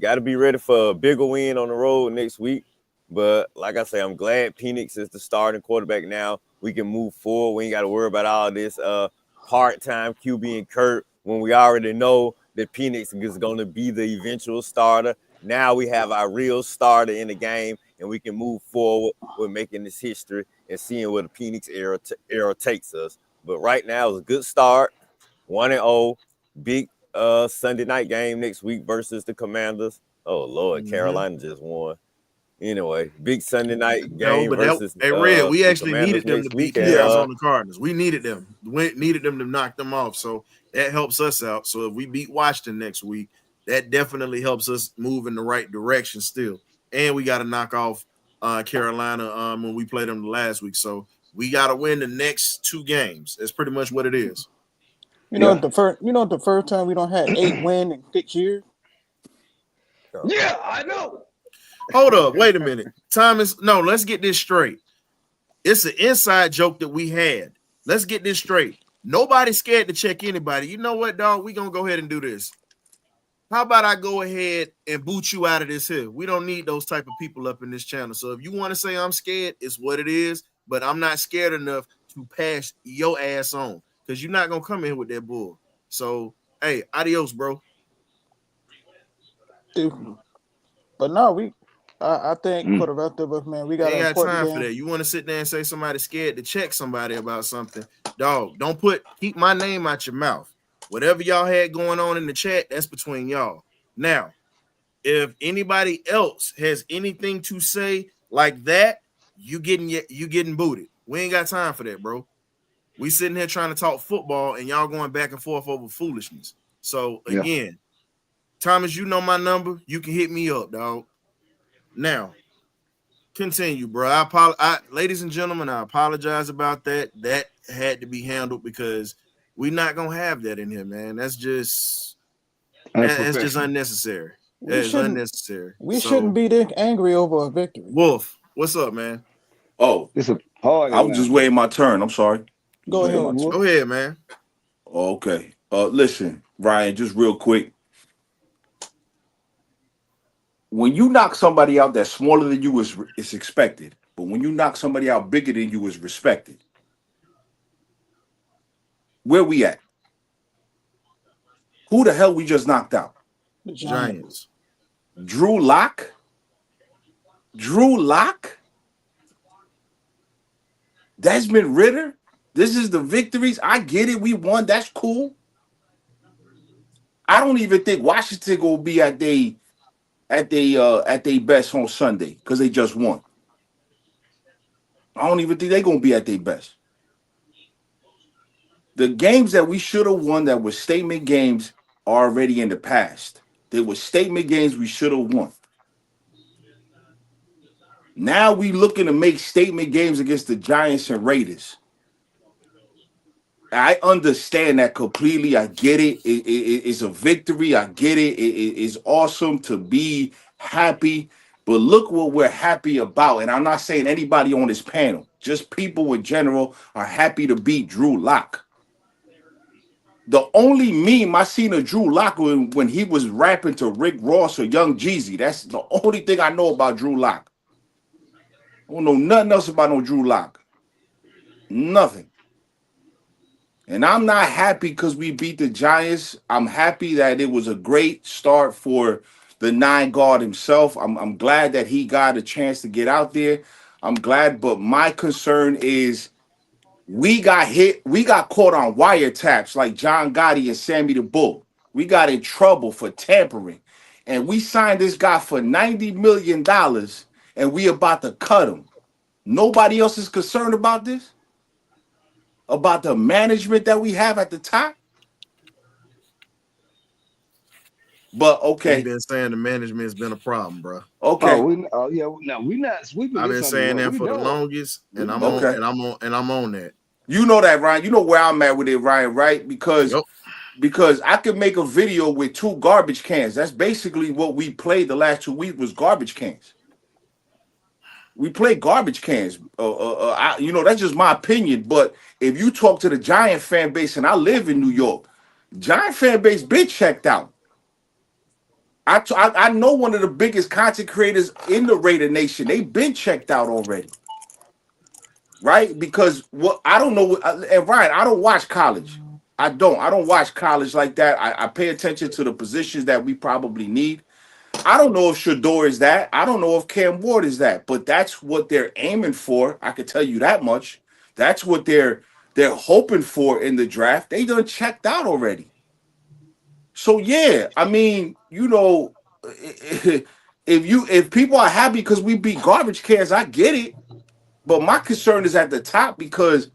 Speaker 10: Got to be ready for a bigger win on the road next week. But like I say, I'm glad Penix is the starting quarterback now. We can move forward. We ain't got to worry about all this part-time QB and Kurt when we already know that Penix is going to be the eventual starter. Now we have our real starter in the game, and we can move forward with making this history and seeing where the Penix era takes us. But right now it's a good start, 1-0, big Sunday night game next week versus the Commanders. Oh, Lord, Carolina just won. Anyway, big Sunday night game versus
Speaker 1: Red, we
Speaker 10: the
Speaker 1: actually
Speaker 10: Commanders
Speaker 1: needed them
Speaker 10: next
Speaker 1: to beat
Speaker 10: week.
Speaker 1: the Arizona Cardinals. We needed them. We needed them to knock them off. So that helps us out. So if we beat Washington next week, that definitely helps us move in the right direction still. And we got to knock off Carolina when we played them last week. So we got to win the next 2 games. That's pretty much what it is.
Speaker 4: You know, the first time we don't have 8 wins in 6 years.
Speaker 3: Yeah, I know.
Speaker 1: Hold up, wait a minute. Let's get this straight. It's an inside joke that we had. Let's get this straight. Nobody's scared to check anybody. You know what, dog? We're going to go ahead and do this. How about I go ahead and boot you out of this here? We don't need those type of people up in this channel. So if you want to say I'm scared, it's what it is. But I'm not scared enough to pass your ass on because you're not going to come in with that bull. So, hey, adios, bro.
Speaker 4: Dude. But no, I think for the rest of us, man, we got
Speaker 1: ain't got time for that. You want to sit there and say somebody's scared to check somebody about something, dog? Keep my name out your mouth. Whatever y'all had going on in the chat, that's between y'all. Now, if anybody else has anything to say like that, you getting booted. We ain't got time for that, bro. We sitting here trying to talk football and y'all going back and forth over foolishness. So again, Thomas, you know my number. You can hit me up, dog. Now, continue, bro. Ladies and gentlemen, I apologize about that. That had to be handled because we're not gonna have that in here, man. That's just unnecessary. That is unnecessary.
Speaker 4: We shouldn't be this angry over a victory.
Speaker 1: Wolf, what's up, man?
Speaker 11: Oh,
Speaker 3: it's a party.
Speaker 11: I was just waiting my turn. I'm sorry.
Speaker 4: Go ahead.
Speaker 1: Go ahead, man.
Speaker 11: Okay. Listen, Ryan, just real quick. When you knock somebody out that's smaller than you is expected, but when you knock somebody out bigger than you is respected. Where we at? Who the hell we just knocked out?
Speaker 4: The Giants.
Speaker 11: Drew Lock? Desmond Ridder? This is the victories. I get it. We won. That's cool. I don't even think Washington will be at they best on Sunday because they just won. I don't even think they're gonna be at their best. The games that we should have won that were statement games are already in the past. They were statement games we should have won. Now we looking to make statement games against the Giants and Raiders. I understand that completely. I get it. It's a victory. I get it. It's awesome to be happy. But look what we're happy about. And I'm not saying anybody on this panel. Just people in general are happy to beat Drew Lock. The only meme I seen of Drew Lock when he was rapping to Rick Ross or Young Jeezy. That's the only thing I know about Drew Lock. I don't know nothing else about no Drew Lock. Nothing. And I'm not happy because we beat the Giants. I'm happy that it was a great start for the 9 guard himself. I'm glad that he got a chance to get out there. I'm glad, but my concern is we got hit. We got caught on wiretaps like John Gotti and Sammy the Bull. We got in trouble for tampering. And we signed this guy for $90 million and we about to cut him. Nobody else is concerned about this? About the management that we have at the top? But okay.
Speaker 1: I've been saying the management has been a problem, bro.
Speaker 11: Okay.
Speaker 3: We're not sweeping.
Speaker 1: I've been saying that for the longest, and I'm on that.
Speaker 11: You know that, Ryan. You know where I'm at with it, Ryan, right? Because because I could make a video with 2 garbage cans. That's basically what we played the last 2 weeks was garbage cans. We play garbage cans. That's just my opinion. But if you talk to the Giant fan base, and I live in New York, Giant fan base been checked out. I know one of the biggest content creators in the Raider Nation. They've been checked out already, right? Because what I don't know, and Ryan, I don't watch college. I don't watch college like that. I pay attention to the positions that we probably need. I don't know if Shador is that. I don't know if Cam Ward is that. But that's what they're aiming for. I can tell you that much. That's what they're hoping for in the draft. They done checked out already. So yeah, I mean, if people are happy because we beat garbage cans, I get it. But my concern is at the top because,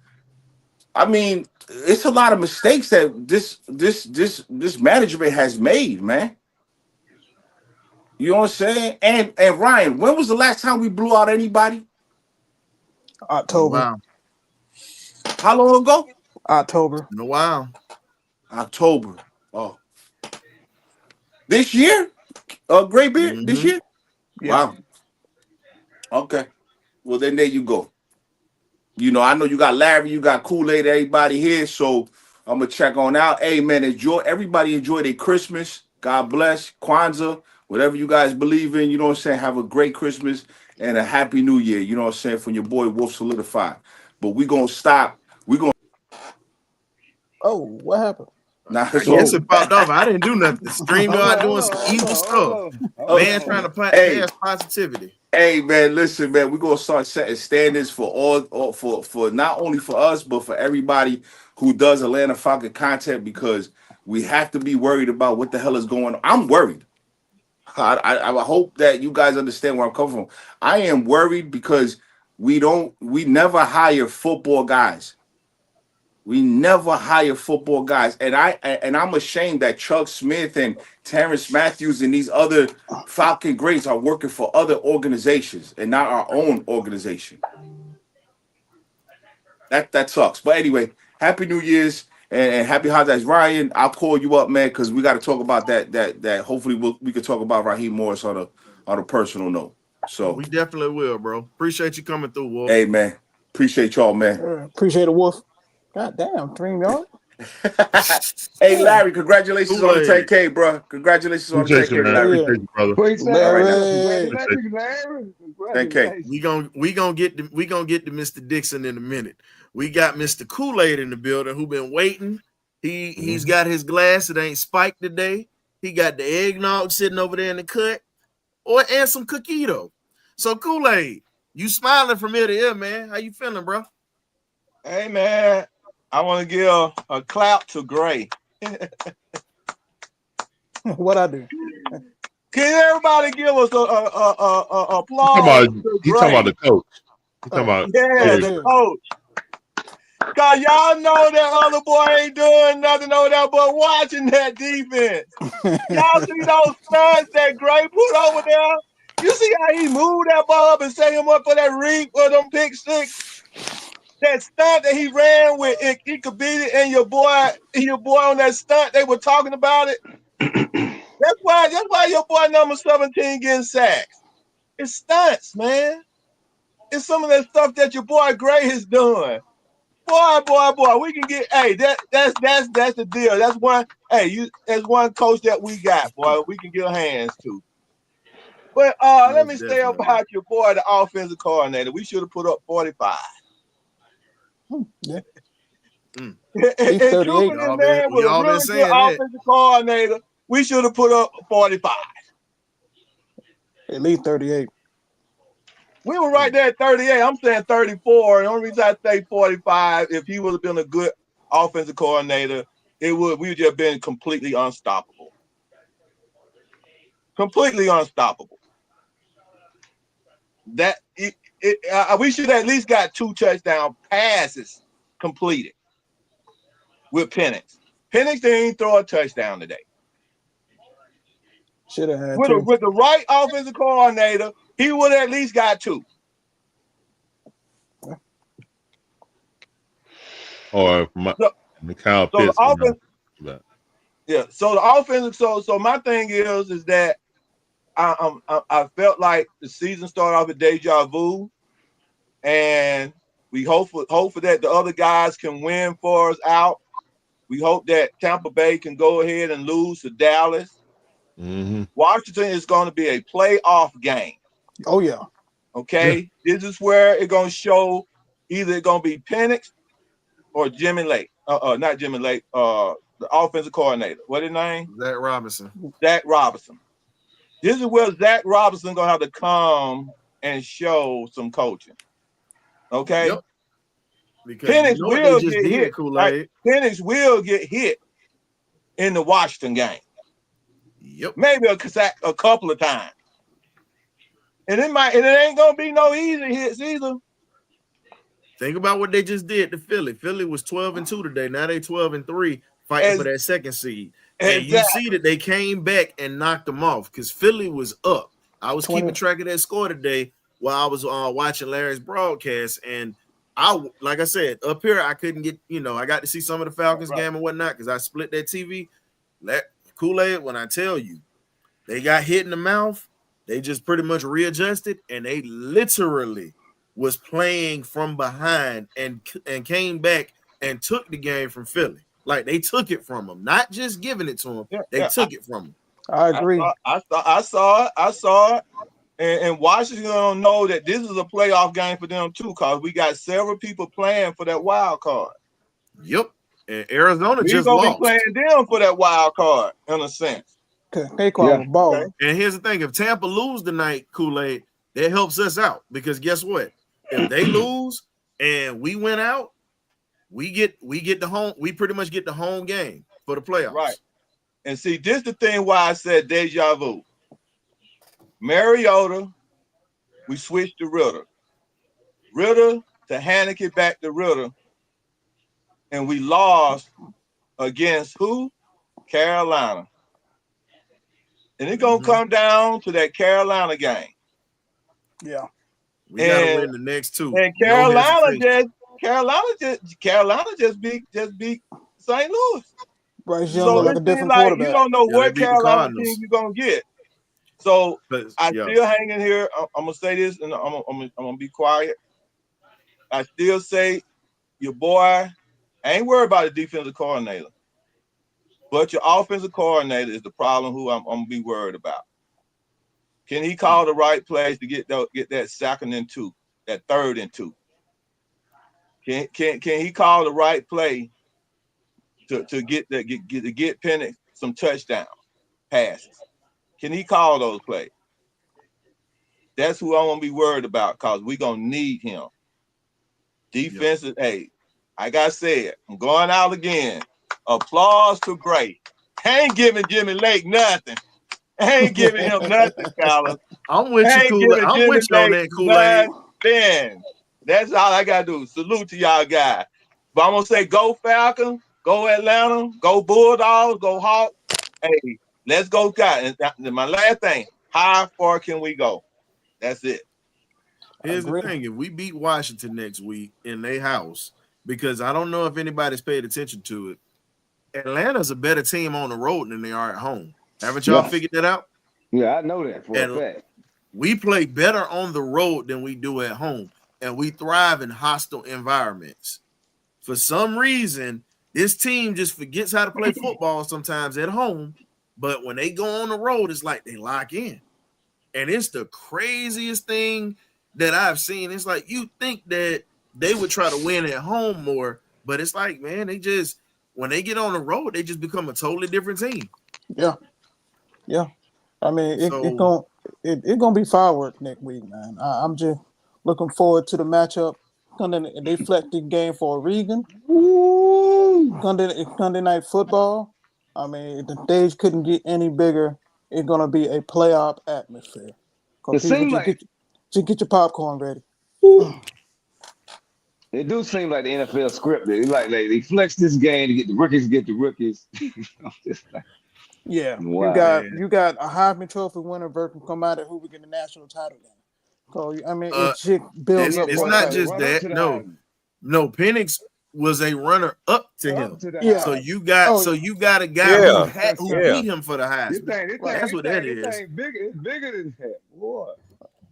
Speaker 11: I mean, it's a lot of mistakes that this management has made, man. You know what I'm saying? And Ryan, when was the last time we blew out anybody?
Speaker 4: October.
Speaker 1: Wow.
Speaker 11: How long ago?
Speaker 4: October.
Speaker 1: In a while.
Speaker 11: October. Oh. This year? Great Beard?
Speaker 1: Mm-hmm.
Speaker 11: This year?
Speaker 4: Yeah.
Speaker 11: Wow. Okay. Well, then there you go. I know you got Larry, you got Kool-Aid, everybody here, so I'm going to check on out. Hey, man, everybody enjoy their Christmas. God bless. Kwanzaa, whatever you guys believe in, you know what I'm saying? Have a great Christmas and a happy new year, you know what I'm saying, from your boy Wolf Solidified. But we're going to stop.
Speaker 4: Oh, what happened?
Speaker 11: Nah,
Speaker 1: I guess it popped off. I didn't do nothing. StreamYard doing some evil stuff. Man trying to pass positivity.
Speaker 11: Hey man, listen, man, we're gonna start setting standards for all for not only for us, but for everybody who does Atlanta Falcons content, because we have to be worried about what the hell is going on. I'm worried. I hope that you guys understand where I'm coming from. I am worried because we never hire football guys. We never hire football guys, and I'm ashamed that Chuck Smith and Terrence Matthews and these other Falcon greats are working for other organizations and not our own organization. That sucks. But anyway, Happy New Year's and Happy Holidays, Ryan. I'll call you up, man, because we got to talk about that. Hopefully, we can talk about Raheem Morris on a personal note. So
Speaker 1: we definitely will, bro. Appreciate you coming through, Wolf.
Speaker 11: Hey, man. Appreciate y'all, man.
Speaker 4: Appreciate it, Wolf. God damn, StreamYard.
Speaker 11: Hey, Larry, congratulations on the 10K, bro. Congratulations on the 10K, Larry.
Speaker 9: Appreciate you, brother.
Speaker 3: Larry.
Speaker 11: 10K.
Speaker 1: We gonna get to Mr. Dixon in a minute. We got Mr. Kool-Aid in the building who been waiting. He's got his glass. It ain't spiked today. He got the eggnog sitting over there in the cut, and some coquito. So Kool-Aid, you smiling from ear to ear, man. How you feeling, bro?
Speaker 12: Hey, man, I want to give a clap to Gray.
Speaker 4: What I do?
Speaker 12: Can everybody give us a applause?
Speaker 9: You talking about the coach? You talking about
Speaker 12: the coach? Cause y'all know that other boy ain't doing nothing over there but watching that defense. Y'all see those stunts that Gray put over there? You see how he moved that ball up and set him up for that reap or them pick six? That stunt that he ran with Ikabidi and your boy on that stunt, they were talking about it. That's why your boy number 17 getting sacks. It's stunts, man. It's some of that stuff that your boy Gray is doing. Boy, we can get. Hey, that's the deal. That's one. Hey, that's one coach that we got, boy. We can get hands to. But let me say about your boy, the offensive coordinator. We should have put up 45.
Speaker 4: Yeah.
Speaker 12: And trooping in there with a really good offensive coordinator, we should have put up 45.
Speaker 4: At least 38.
Speaker 12: We were right there at 38. I'm saying 34. The only reason I say 45, if he would have been a good offensive coordinator, we would just been completely unstoppable. Completely unstoppable. We should at least got 2 touchdown passes completed with Penix. Penix didn't throw a touchdown today.
Speaker 4: Should have had
Speaker 12: with the right offensive coordinator, he would have at least got 2.
Speaker 9: Or Mikal Pitts.
Speaker 12: Yeah. So the offensive. So my thing is that I felt like the season started off with deja vu, and we hope for that the other guys can win for us out. We hope that Tampa Bay can go ahead and lose to Dallas.
Speaker 9: Mm-hmm.
Speaker 12: Washington is going to be a playoff game.
Speaker 4: Oh yeah.
Speaker 12: Okay, this is where it's going to show either it's going to be Penix or Jimmy Lake. Not Jimmy Lake. The offensive coordinator. What his name?
Speaker 1: Zach Robinson.
Speaker 12: Zach Robinson. This is where Zach Robinson gonna have to come and show some coaching. Okay.
Speaker 1: Yep. Because
Speaker 12: Penix
Speaker 1: you know what they
Speaker 12: will
Speaker 1: just
Speaker 12: get
Speaker 1: did,
Speaker 12: hit.
Speaker 1: Kool-Aid.
Speaker 12: Right? Penix will get hit in the Washington game.
Speaker 1: Yep.
Speaker 12: Maybe a couple of times. And it ain't gonna be no easy hits either.
Speaker 1: Think about what they just did to Philly. Philly was 12-2 today. Now they 12-3, fighting for that second seed. And you see that they came back and knocked them off because Philly was up. I was keeping track of that score today while I was watching Larry's broadcast. And like I said, up here, I couldn't get, I got to see some of the Falcons game and whatnot because I split that TV. Kool-Aid, when I tell you, they got hit in the mouth, they just pretty much readjusted, and they literally was playing from behind and came back and took the game from Philly. Like they took it from them, not just giving it to them. They took it from them.
Speaker 4: I agree.
Speaker 12: I saw it. And Washington don't know that this is a playoff game for them too, because we got several people playing for that wild card.
Speaker 1: Yep. And Arizona just
Speaker 12: gonna
Speaker 1: lost.
Speaker 12: be playing them for that wild card in a sense.
Speaker 4: They call them ball.
Speaker 1: Okay. And here's the thing: if Tampa lose tonight, Kool-Aid, that helps us out because guess what? If they lose and we win out, we get the home. We pretty much get the home game for the playoffs.
Speaker 12: Right. And see, this is the thing why I said deja vu. Mariota, we switched to Ritter. Ritter to Haneke back to Ritter. And we lost against who? Carolina. And it's going to come down to that Carolina game.
Speaker 4: Yeah.
Speaker 1: We got to win the next two.
Speaker 12: And Carolina just beat St. Louis.
Speaker 4: Bryce Young look like a different quarterback.
Speaker 12: You don't know what Carolina team you're going to get. So I still hang in here. I'm going to say this, and I'm going to be quiet. I still say your boy, I ain't worried about the defensive coordinator. But your offensive coordinator is the problem who I'm going to be worried about. Can he call the right plays to get that 2nd and 2, that 3rd and 2? Can he call the right play to get Penix some touchdown passes? Can he call those plays? That's who I'm gonna be worried about because we're gonna need him. Defensive, hey, like I said, I'm going out again. Applause to Gray. I ain't giving Jimmy Lake nothing. I ain't giving him nothing, fellas.
Speaker 1: I'm with you, Kool-Aid. I'm with you on that, Kool-Aid.
Speaker 12: Nothing. That's all I gotta do. Salute to y'all guys. But I'm gonna say go Falcons, go Atlanta, go Bulldogs, go Hawks. Hey, let's go, guys. And my last thing, how far can we go? That's it.
Speaker 1: Here's the thing: if we beat Washington next week in their house, because I don't know if anybody's paid attention to it, Atlanta's a better team on the road than they are at home. Haven't y'all figured that out?
Speaker 3: Yeah, I know that for a fact.
Speaker 1: We play better on the road than we do at home, and we thrive in hostile environments. For some reason, this team just forgets how to play football sometimes at home, but when they go on the road, it's like they lock in. And it's the craziest thing that I've seen. It's like you think that they would try to win at home more, but it's like, man, when they get on the road, they just become a totally different team.
Speaker 4: Yeah. I mean, it's gonna be fireworks next week, man. I'm just looking forward to the matchup. They flex the game for Regan. Sunday night football. I mean, the stage couldn't get any bigger. It's gonna be a playoff atmosphere.
Speaker 3: It seems like
Speaker 4: just get your popcorn ready.
Speaker 3: It do seem like the NFL scripted. Like they flex this game to get the rookies.
Speaker 4: Yeah,
Speaker 3: wow.
Speaker 4: you got a Heisman Trophy winner versus come out of who we get the national title game. So I mean, it just builds up.
Speaker 1: It's not just that. No, Penix was a runner up to him.
Speaker 3: Up to the
Speaker 4: Yeah.
Speaker 1: So
Speaker 3: house.
Speaker 1: you got
Speaker 4: Oh,
Speaker 1: so you got a guy who
Speaker 10: Yeah.
Speaker 1: beat him for the
Speaker 3: This
Speaker 1: Heisman.
Speaker 3: thing,
Speaker 1: That's what that
Speaker 3: this
Speaker 1: is.
Speaker 3: thing bigger. It's bigger than that. Boy.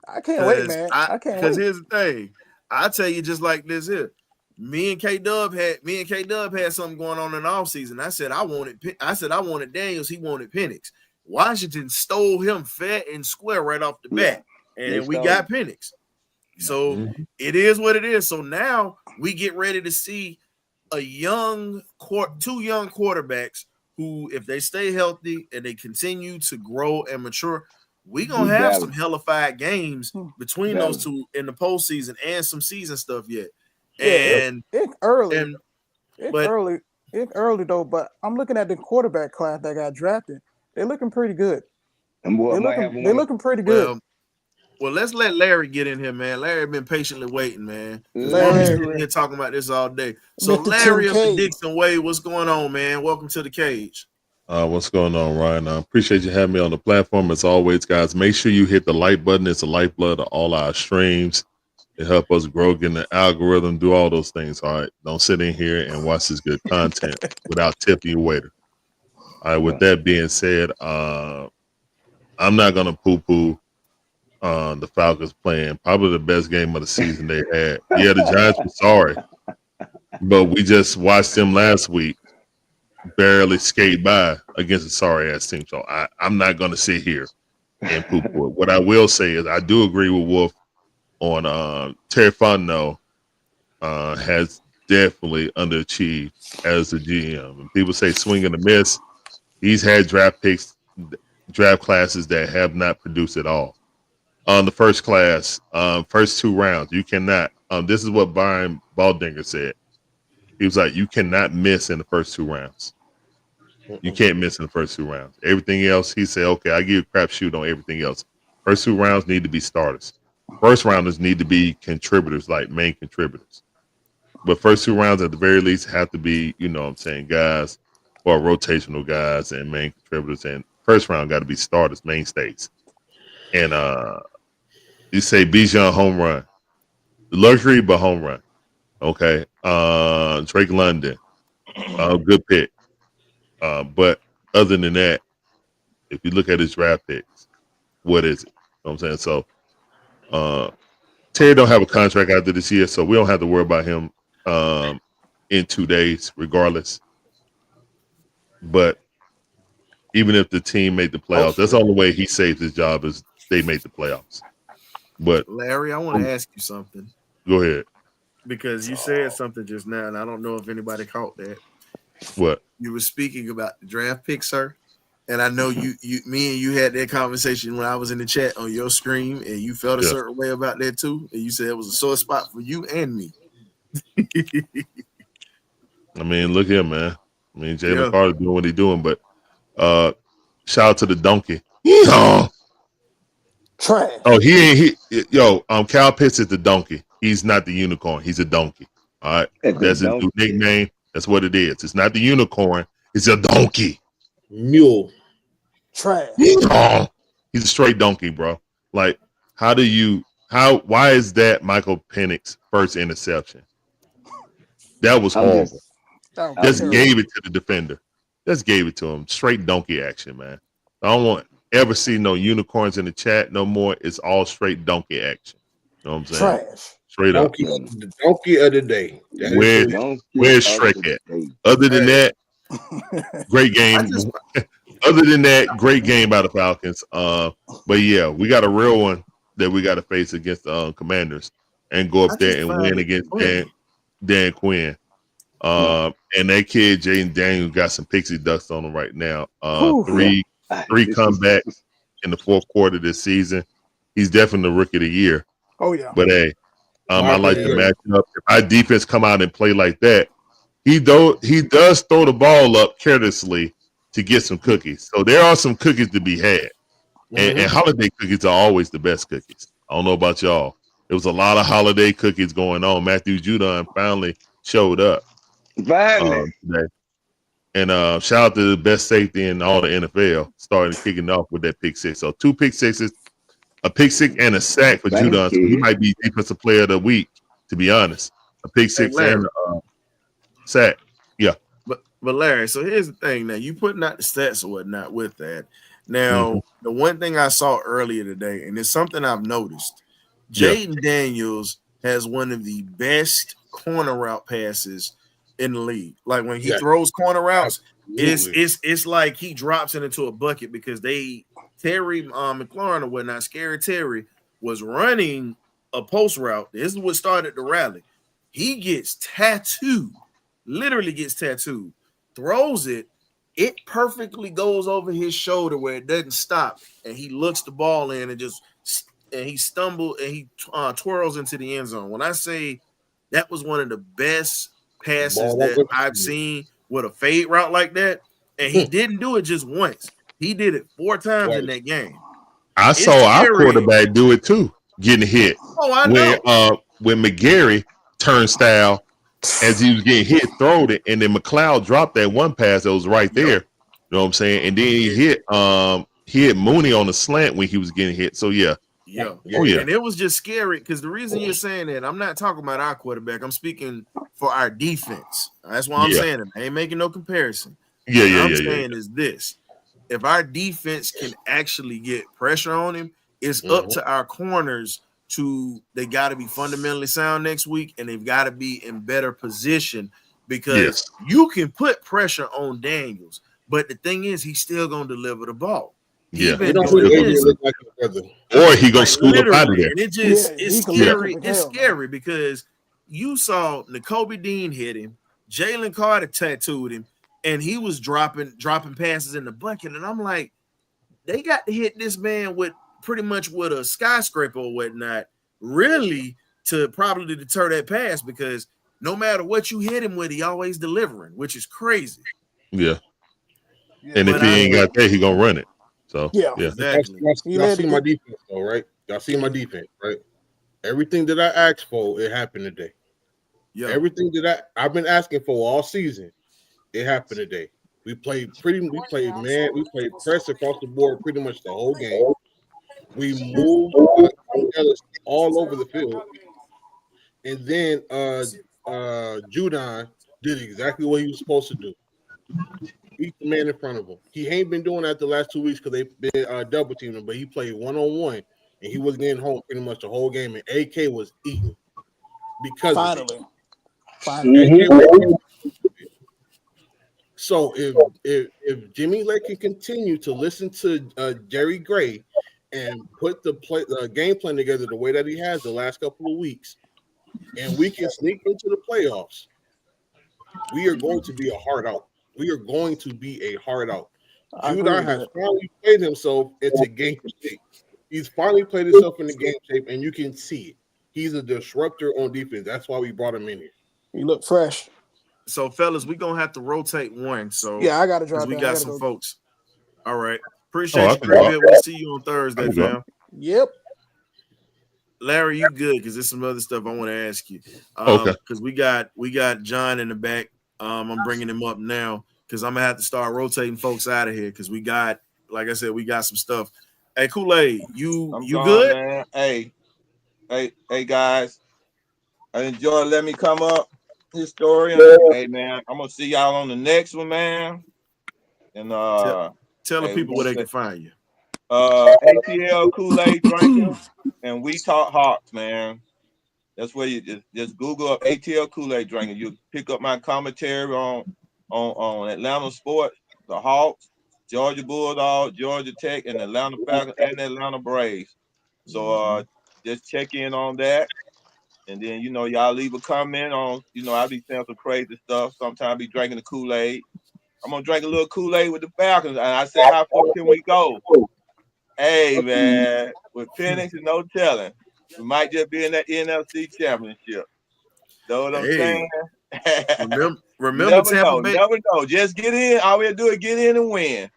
Speaker 4: I can't wait,
Speaker 1: Cause
Speaker 4: man. I can't
Speaker 1: cause
Speaker 4: wait.
Speaker 1: here's the thing. I tell you just like this here. Me and K Dub had something going on in the offseason. I said I wanted Daniels, he wanted Penix. Washington stole him fair and square right off the bat. And we got Penix. So it is what it is. So now we get ready to see two young quarterbacks who, if they stay healthy and they continue to grow and mature, we're gonna have some hellified games between those two in the postseason and some season stuff yet. And
Speaker 4: it's early. It's early though, but I'm looking at the quarterback class that got drafted. They're looking pretty good.
Speaker 3: And
Speaker 4: They're looking pretty good.
Speaker 1: Well, let's let Larry get in here, man. Larry been patiently waiting, man.
Speaker 4: Larry,
Speaker 1: We're sitting here talking about this all day. So Larry of the Dixon Way, what's going on, man? Welcome to the cage.
Speaker 13: What's going on, Ryan? I appreciate you having me on the platform as always, guys. Make sure you hit the like button. It's the lifeblood of all our streams. It help us grow, get in the algorithm, do all those things. All right. Don't sit in here and watch this good content without tipping your waiter. All right. With that being said, I'm not gonna poo-poo the Falcons playing probably the best game of the season they had. Yeah, the Giants were sorry, but we just watched them last week barely skate by against a sorry ass team. So I'm not going to sit here and poo-poo it. What I will say is I do agree with Wolf on Terry Fontenot has definitely underachieved as a GM. And people say swing and a miss. He's had draft classes that have not produced at all. On the first class, first 2 rounds, you cannot. This is what Brian Baldinger said. He was like, you cannot miss in the first 2 rounds. You can't miss in the first 2 rounds. Everything else, he said, okay, I give you a crapshoot on everything else. First 2 rounds need to be starters. First rounders need to be contributors, like main contributors. But first 2 rounds, at the very least, have to be, you know what I'm saying, guys, or rotational guys and main contributors. And first round got to be starters, mainstays. And you say Bijan home run. Luxury, but home run. Okay. Drake London, good pick. But other than that, if you look at his draft picks, what is it? You know what I'm saying? So Terry don't have a contract after this year, so we don't have to worry about him in 2 days, regardless. But even if the team made the playoffs, that's the only way he saves his job is they make the playoffs. But
Speaker 1: Larry, I want to ask you something.
Speaker 13: Go ahead.
Speaker 1: Because you said something just now, and I don't know if anybody caught that.
Speaker 13: What?
Speaker 1: You were speaking about the draft pick, sir. And I know me and you had that conversation when I was in the chat on your screen, and you felt a certain way about that too. And you said it was a sore spot for you and me.
Speaker 13: I mean, look here, man. I mean, Jalen Carter doing what he's doing, but shout out to the donkey.
Speaker 4: Trash.
Speaker 13: Oh, Kyle Pitts is the donkey. He's not the unicorn. He's a donkey. All right. That's his new nickname. That's what it is. It's not the unicorn. It's a donkey.
Speaker 9: Mule.
Speaker 4: Trash.
Speaker 13: He's a straight donkey, bro. Like, why is that Michael Penix's first interception? That was horrible. Just gave it to the defender. Just gave it to him. Straight donkey action, man. I don't want ever see no unicorns in the chat no more. It's all straight donkey action. You know what I'm saying?
Speaker 4: Trash.
Speaker 13: Straight up.
Speaker 9: The donkey of the day.
Speaker 13: Where's Shrek at? Other than that, great game. Other than that, great game by the Falcons. But yeah, we got a real one that we got to face against the Commanders and go up there and win against Dan Quinn. And that kid Jaden Daniels got some pixie dust on him right now. Three comebacks in the fourth quarter this season. He's definitely the rookie of the year.
Speaker 4: Oh yeah.
Speaker 13: But hey, I like the matchup. If our defense come out and play like that, he does throw the ball up carelessly to get some cookies. So there are some cookies to be had. And holiday cookies are always the best cookies. I don't know about y'all. There was a lot of holiday cookies going on. Matthew Judon finally showed up.
Speaker 3: Finally.
Speaker 13: And shout out to the best safety in all the NFL, starting kicking off with that pick six. So 2 pick sixes, a pick six and a sack for Judon. So he might be defensive player of the week, to be honest. A pick six and Sack. Yeah.
Speaker 1: But Larry, so here's the thing. Now you putting out the stats or whatnot with that. Now, the one thing I saw earlier today, and it's something I've noticed,
Speaker 13: Yeah.
Speaker 1: Jaden Daniels has one of the best corner route passes in the league. Like when he throws corner routes, it's like he drops it into a bucket because Terry McLaurin or whatnot, Scary Terry, was running a post route. This is what started the rally. He gets tattooed, literally gets tattooed, throws it. It perfectly goes over his shoulder where it doesn't stop, and he looks the ball in and he stumbles and he twirls into the end zone. When I say that was one of the best passes that I've seen with a fade route like that, and he didn't do it just once. He did it 4 times in that game.
Speaker 13: I saw our quarterback do it too, getting hit.
Speaker 1: Oh, I know.
Speaker 13: When McGarry turnstile as he was getting hit, throwed it, and then McLeod dropped that one pass that was right there. You know what I'm saying? And then he hit Mooney on the slant when he was getting hit. So yeah.
Speaker 1: Oh yeah. And it was just scary because the reason you're saying that, I'm not talking about our quarterback. I'm speaking for our defense. That's why I'm saying it. I ain't making no comparison. What I'm saying is this. If our defense can actually get pressure on him, it's up to our corners they got to be fundamentally sound next week, and they've got to be in better position because you can put pressure on Daniels, but the thing is, he's still going to deliver the ball.
Speaker 13: Yeah,
Speaker 9: or
Speaker 13: he gonna scoot up out of there.
Speaker 1: And it's scary. It's scary because you saw N'Kobe Dean hit him, Jalen Carter tattooed him, and he was dropping passes in the bucket. And I'm like, they got to hit this man with pretty much with a skyscraper or whatnot, really, to probably deter that pass because no matter what you hit him with, he always delivering, which is crazy.
Speaker 13: Yeah. And if he ain't got that, he gonna run it. So
Speaker 1: exactly.
Speaker 9: Y'all see my defense though, right? Y'all see my defense, right? Everything that I asked for, it happened today. Yeah. Everything that I've been asking for all season, it happened today. We played press across the board pretty much the whole game. We moved all over the field. And then Judon did exactly what he was supposed to do. Beat the man in front of him. He ain't been doing that the last 2 weeks because they've been double teaming him, but he played one-on-one, and he was getting home pretty much the whole game, and AK was eating because finally. So if Jimmy Lake can continue to listen to Jerry Gray and put the game plan together the way that he has the last couple of weeks, and we can sneak into the playoffs, we are going to be a hard out. We are going to be a hard out. Judon has finally played himself into game shape. He's finally played himself into game shape, and you can see it. He's a disruptor on defense. That's why we brought him in here.
Speaker 4: He looked fresh.
Speaker 1: So, fellas, we're going to have to rotate one. So
Speaker 4: yeah, I got to drive.
Speaker 1: We got some folks. All right. Appreciate you, Greg. We'll see you on Thursday, fam.
Speaker 4: Yep.
Speaker 1: Larry, you good? Because there's some other stuff I want to ask you.
Speaker 13: Okay.
Speaker 1: Because we got John in the back. I'm bringing him up now because I'm gonna have to start rotating folks out of here because we got, like I said, we got some stuff. Hey, Kool-Aid, you good?
Speaker 12: Man. Hey, guys. I enjoy letting me come up, historian. Hey, man, I'm gonna see y'all on the next one, man. And
Speaker 1: tell the people where they can find you.
Speaker 12: ATL Kool-Aid drinker, and we talk Hawks, man. That's where you just Google up ATL Kool-Aid drinker. You pick up my commentary on Atlanta sports, the Hawks, Georgia Bulldogs, Georgia Tech, and Atlanta Falcons and Atlanta Braves. So just check in on that. And then, y'all leave a comment on, I be saying some crazy stuff. Sometimes I be drinking the Kool-Aid. I'm going to drink a little Kool-Aid with the Falcons. And I said, how far can we go? Hey, man, with Penix and no telling, we might just be in that NFC championship. Know what I'm saying?
Speaker 1: Remember Tampa Bay?
Speaker 12: Never know. Just get in. All we have to do is get in and win.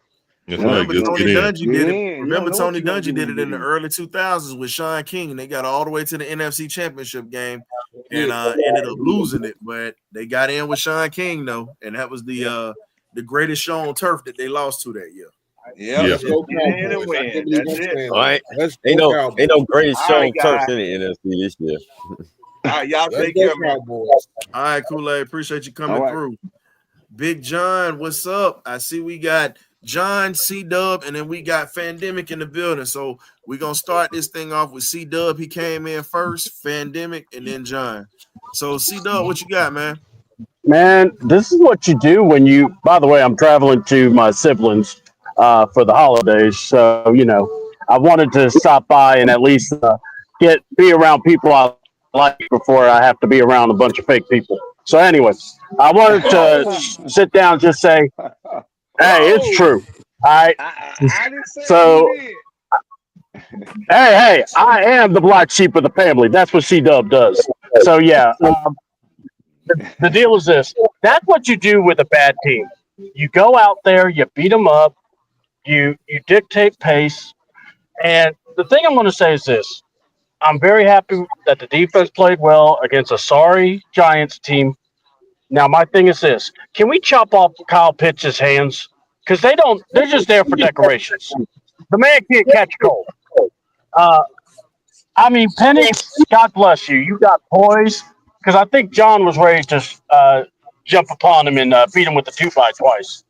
Speaker 1: Remember Tony Dungy did it. Remember Tony Dungy did it in the early 2000s with Sean King, and they got all the way to the NFC Championship game and ended up losing it. But they got in with Sean King though, and that was the greatest show on turf that they lost to that year.
Speaker 12: Yeah. Get in and win. That's it.
Speaker 10: All right. Ain't no greatest show on turf in the NFC this year.
Speaker 12: All right, y'all
Speaker 9: Let's
Speaker 12: take
Speaker 9: go,
Speaker 12: care, man.
Speaker 9: Cowboys.
Speaker 1: All right, Kool-Aid. Appreciate you
Speaker 3: All
Speaker 1: coming
Speaker 3: right.
Speaker 1: through. Big John, what's up? I see we got John, C-Dub, and then we got Fandemic in the building. So we're going to start this thing off with C-Dub. He came in first, Fandemic, and then John. So C-Dub, what you got, man?
Speaker 14: Man, this is what you do when you. By the way, I'm traveling to my siblings for the holidays, so I wanted to stop by and at least be around people I like before I have to be around a bunch of fake people. So, anyway, I wanted to
Speaker 12: Oh,
Speaker 14: sit down and just say, "Hey, it's
Speaker 12: oh,
Speaker 14: true." All right.
Speaker 3: I didn't say it. You
Speaker 14: So,
Speaker 3: did.
Speaker 14: hey, I am the black sheep of the family. That's what C Dub does. So, yeah. The deal is this. That's what you do with a bad team. You go out there, you beat them up, you dictate pace. And the thing I'm going to say is this. I'm very happy that the defense played well against a sorry Giants team. Now, my thing is this. Can we chop off Kyle Pitts' hands? Because they're just there for decorations. The man can't catch a cold. I mean, Penix, God bless you. You got poise. Because I think John was ready to jump upon him and beat him with the 2x twice.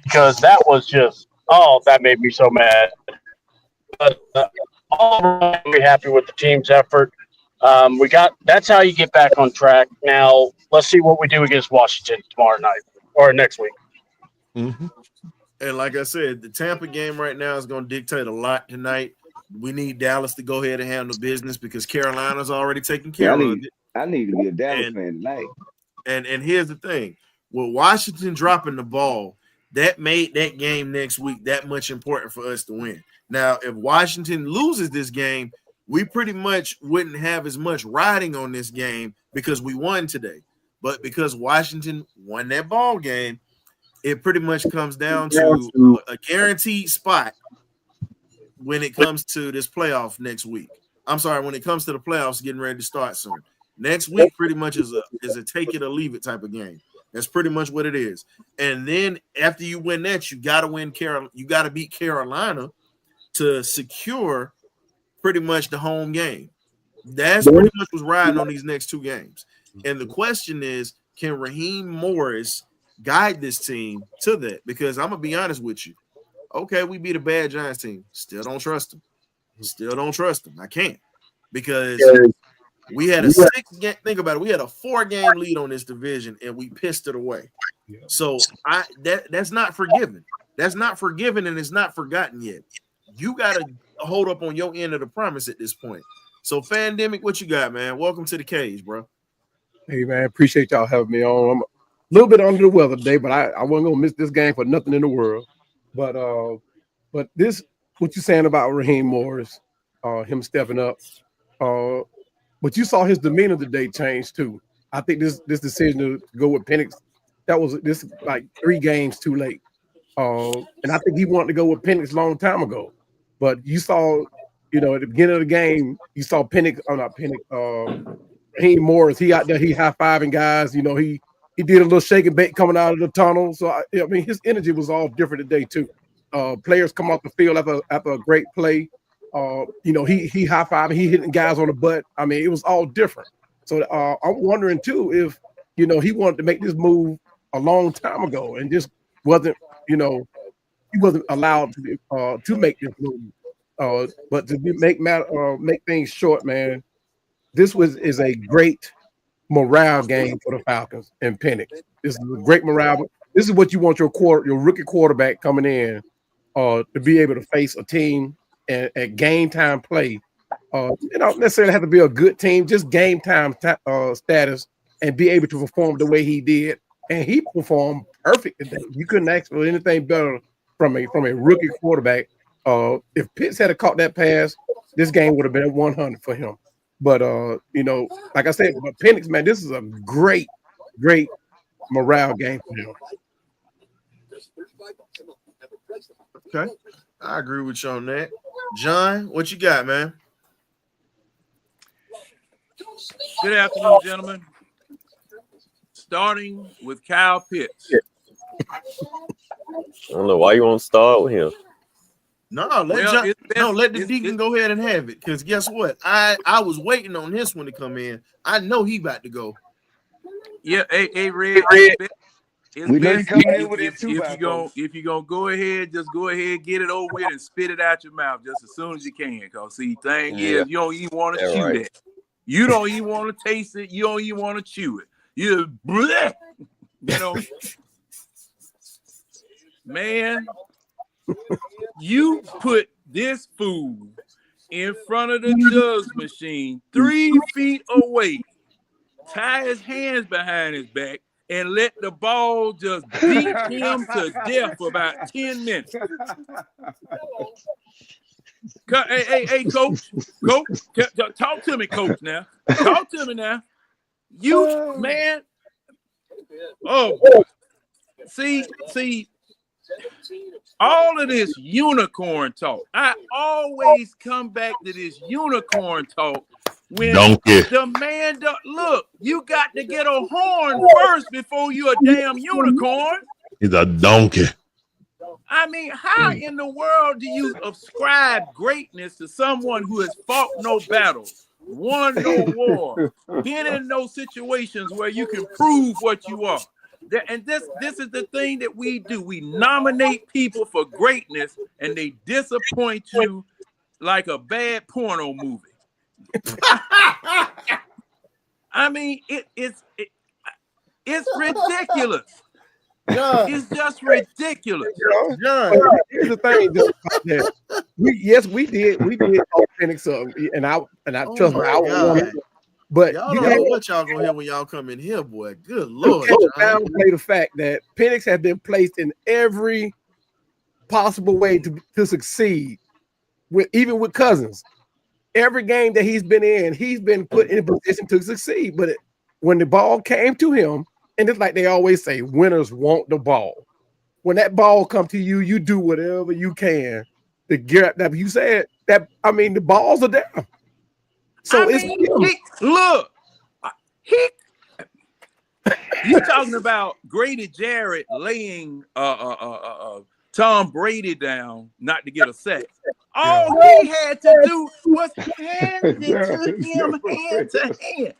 Speaker 14: Because that was that made me so mad. But all around, I'm very happy with the team's effort. That's how you get back on track. Now, let's see what we do against Washington tomorrow night or next week.
Speaker 13: Mm-hmm.
Speaker 1: And like I said, the Tampa game right now is going to dictate a lot tonight. We need Dallas to go ahead and handle business because Carolina's already taken care of it.
Speaker 3: I need to be a Dallas fan tonight.
Speaker 1: And here's the thing. With Washington dropping the ball, that made that game next week that much important for us to win. Now, if Washington loses this game, we pretty much wouldn't have as much riding on this game because we won today. But because Washington won that ball game, it pretty much comes down to a guaranteed spot when it comes to this playoff next week. I'm sorry, when it comes to the playoffs getting ready to start soon. Next week pretty much is a take it or leave it type of game. That's pretty much what it is. And then after you win that, you got to beat Carolina to secure pretty much the home game. That's pretty much what's riding on these next two games. And the question is, can Raheem Morris guide this team to that? Because I'm going to be honest with you. Okay, we beat a bad Giants team. Still don't trust them. I can't. Because we had think about it. We had a 4-game lead on this division and we pissed it away. So that's not forgiven. That's not forgiven and it's not forgotten yet. You got to hold up on your end of the promise at this point. So, Fandemic, what you got, man? Welcome to the cage, bro.
Speaker 15: Hey, man, appreciate y'all having me on. I'm a little bit under the weather today, but I wasn't gonna miss this game for nothing in the world. But this, what you saying about Raheem Morris, him stepping up, but you saw his demeanor today change too. I think this decision to go with Penix, that was this like 3 games too late. And I think he wanted to go with Penix a long time ago. But you saw, at the beginning of the game, you saw Raheem Morris. He out there, he high-fiving guys. He did a little shake and bake coming out of the tunnel. So, I mean, his energy was all different today, too. Players come off the field after a great play. He high-fiving, he hitting guys on the butt. I mean, it was all different. So I'm wondering, too, if, he wanted to make this move a long time ago and just wasn't, he wasn't allowed to make this move. But to make things short, man, this is a great morale game for the Falcons and Penix. This is a great morale. This is what you want your rookie quarterback coming in to be able to face a team at game time play. You don't necessarily have to be a good team, just game time status, and be able to perform the way he did. And he performed perfect today. You couldn't ask for anything better from a rookie quarterback. If Pitts had caught that pass, this game would have been 100 for him. But like I said, but Penix, man, this is a great, great morale game for him.
Speaker 1: Okay, I agree with you on that. John, what you got, man?
Speaker 16: Good afternoon, gentlemen. Starting with Kyle Pitts.
Speaker 10: I don't know why you want to start with him.
Speaker 1: No,
Speaker 16: Well,
Speaker 1: let the Deacon go ahead and have it. Because guess what? I was waiting on this one to come in. I know he about to go.
Speaker 16: yeah, hey, Red. It's
Speaker 3: We know you
Speaker 16: best
Speaker 3: coming in with that
Speaker 16: if
Speaker 3: two by four.
Speaker 16: you're gonna go ahead, just go ahead, get it over with, and spit it out your mouth just as soon as you can. Cause see, thing
Speaker 10: Yeah,
Speaker 16: is, you don't even want to
Speaker 10: that's
Speaker 16: chew
Speaker 10: right.
Speaker 16: that. You don't even want to taste it. You don't even want to chew it. You bleh, you know, man. You put this food in front of the judge machine 3 feet away, tie his hands behind his back, and let the ball just beat him to death for about 10 minutes. Hey, coach, talk to me, coach. Now, talk to me now. You man, oh, see, all of this unicorn talk. I always come back to this unicorn talk when
Speaker 13: Donkey.
Speaker 16: the man look. You got to get a horn first before you a damn unicorn.
Speaker 13: He's a donkey.
Speaker 16: I mean, how in the world do you ascribe greatness to someone who has fought no battles, won no war, been in no situations where you can prove what you are? And this is the thing that we do. We nominate people for greatness, and they disappoint you like a bad porno movie. I mean, it's ridiculous.
Speaker 15: John,
Speaker 16: It's just ridiculous.
Speaker 15: John, here's the thing. We did call Penix up, and I trust me, I was one. But
Speaker 1: y'all
Speaker 15: you
Speaker 1: don't know
Speaker 15: got
Speaker 1: what y'all gonna hear when y'all come in here, boy. Good
Speaker 15: to
Speaker 1: Lord, John.
Speaker 15: downplay the fact that Penix has been placed in every possible way to succeed, even with Cousins. Every game that he's been in, he's been put in a position to succeed. But when the ball came to him, and it's like they always say, winners want the ball. When that ball comes to you, you do whatever you can to get that. You said that. I mean, the balls are there. So
Speaker 16: you talking about Grady Jarrett laying Tom Brady down not to get a sack. All he had to do was hand it to him hand to hand.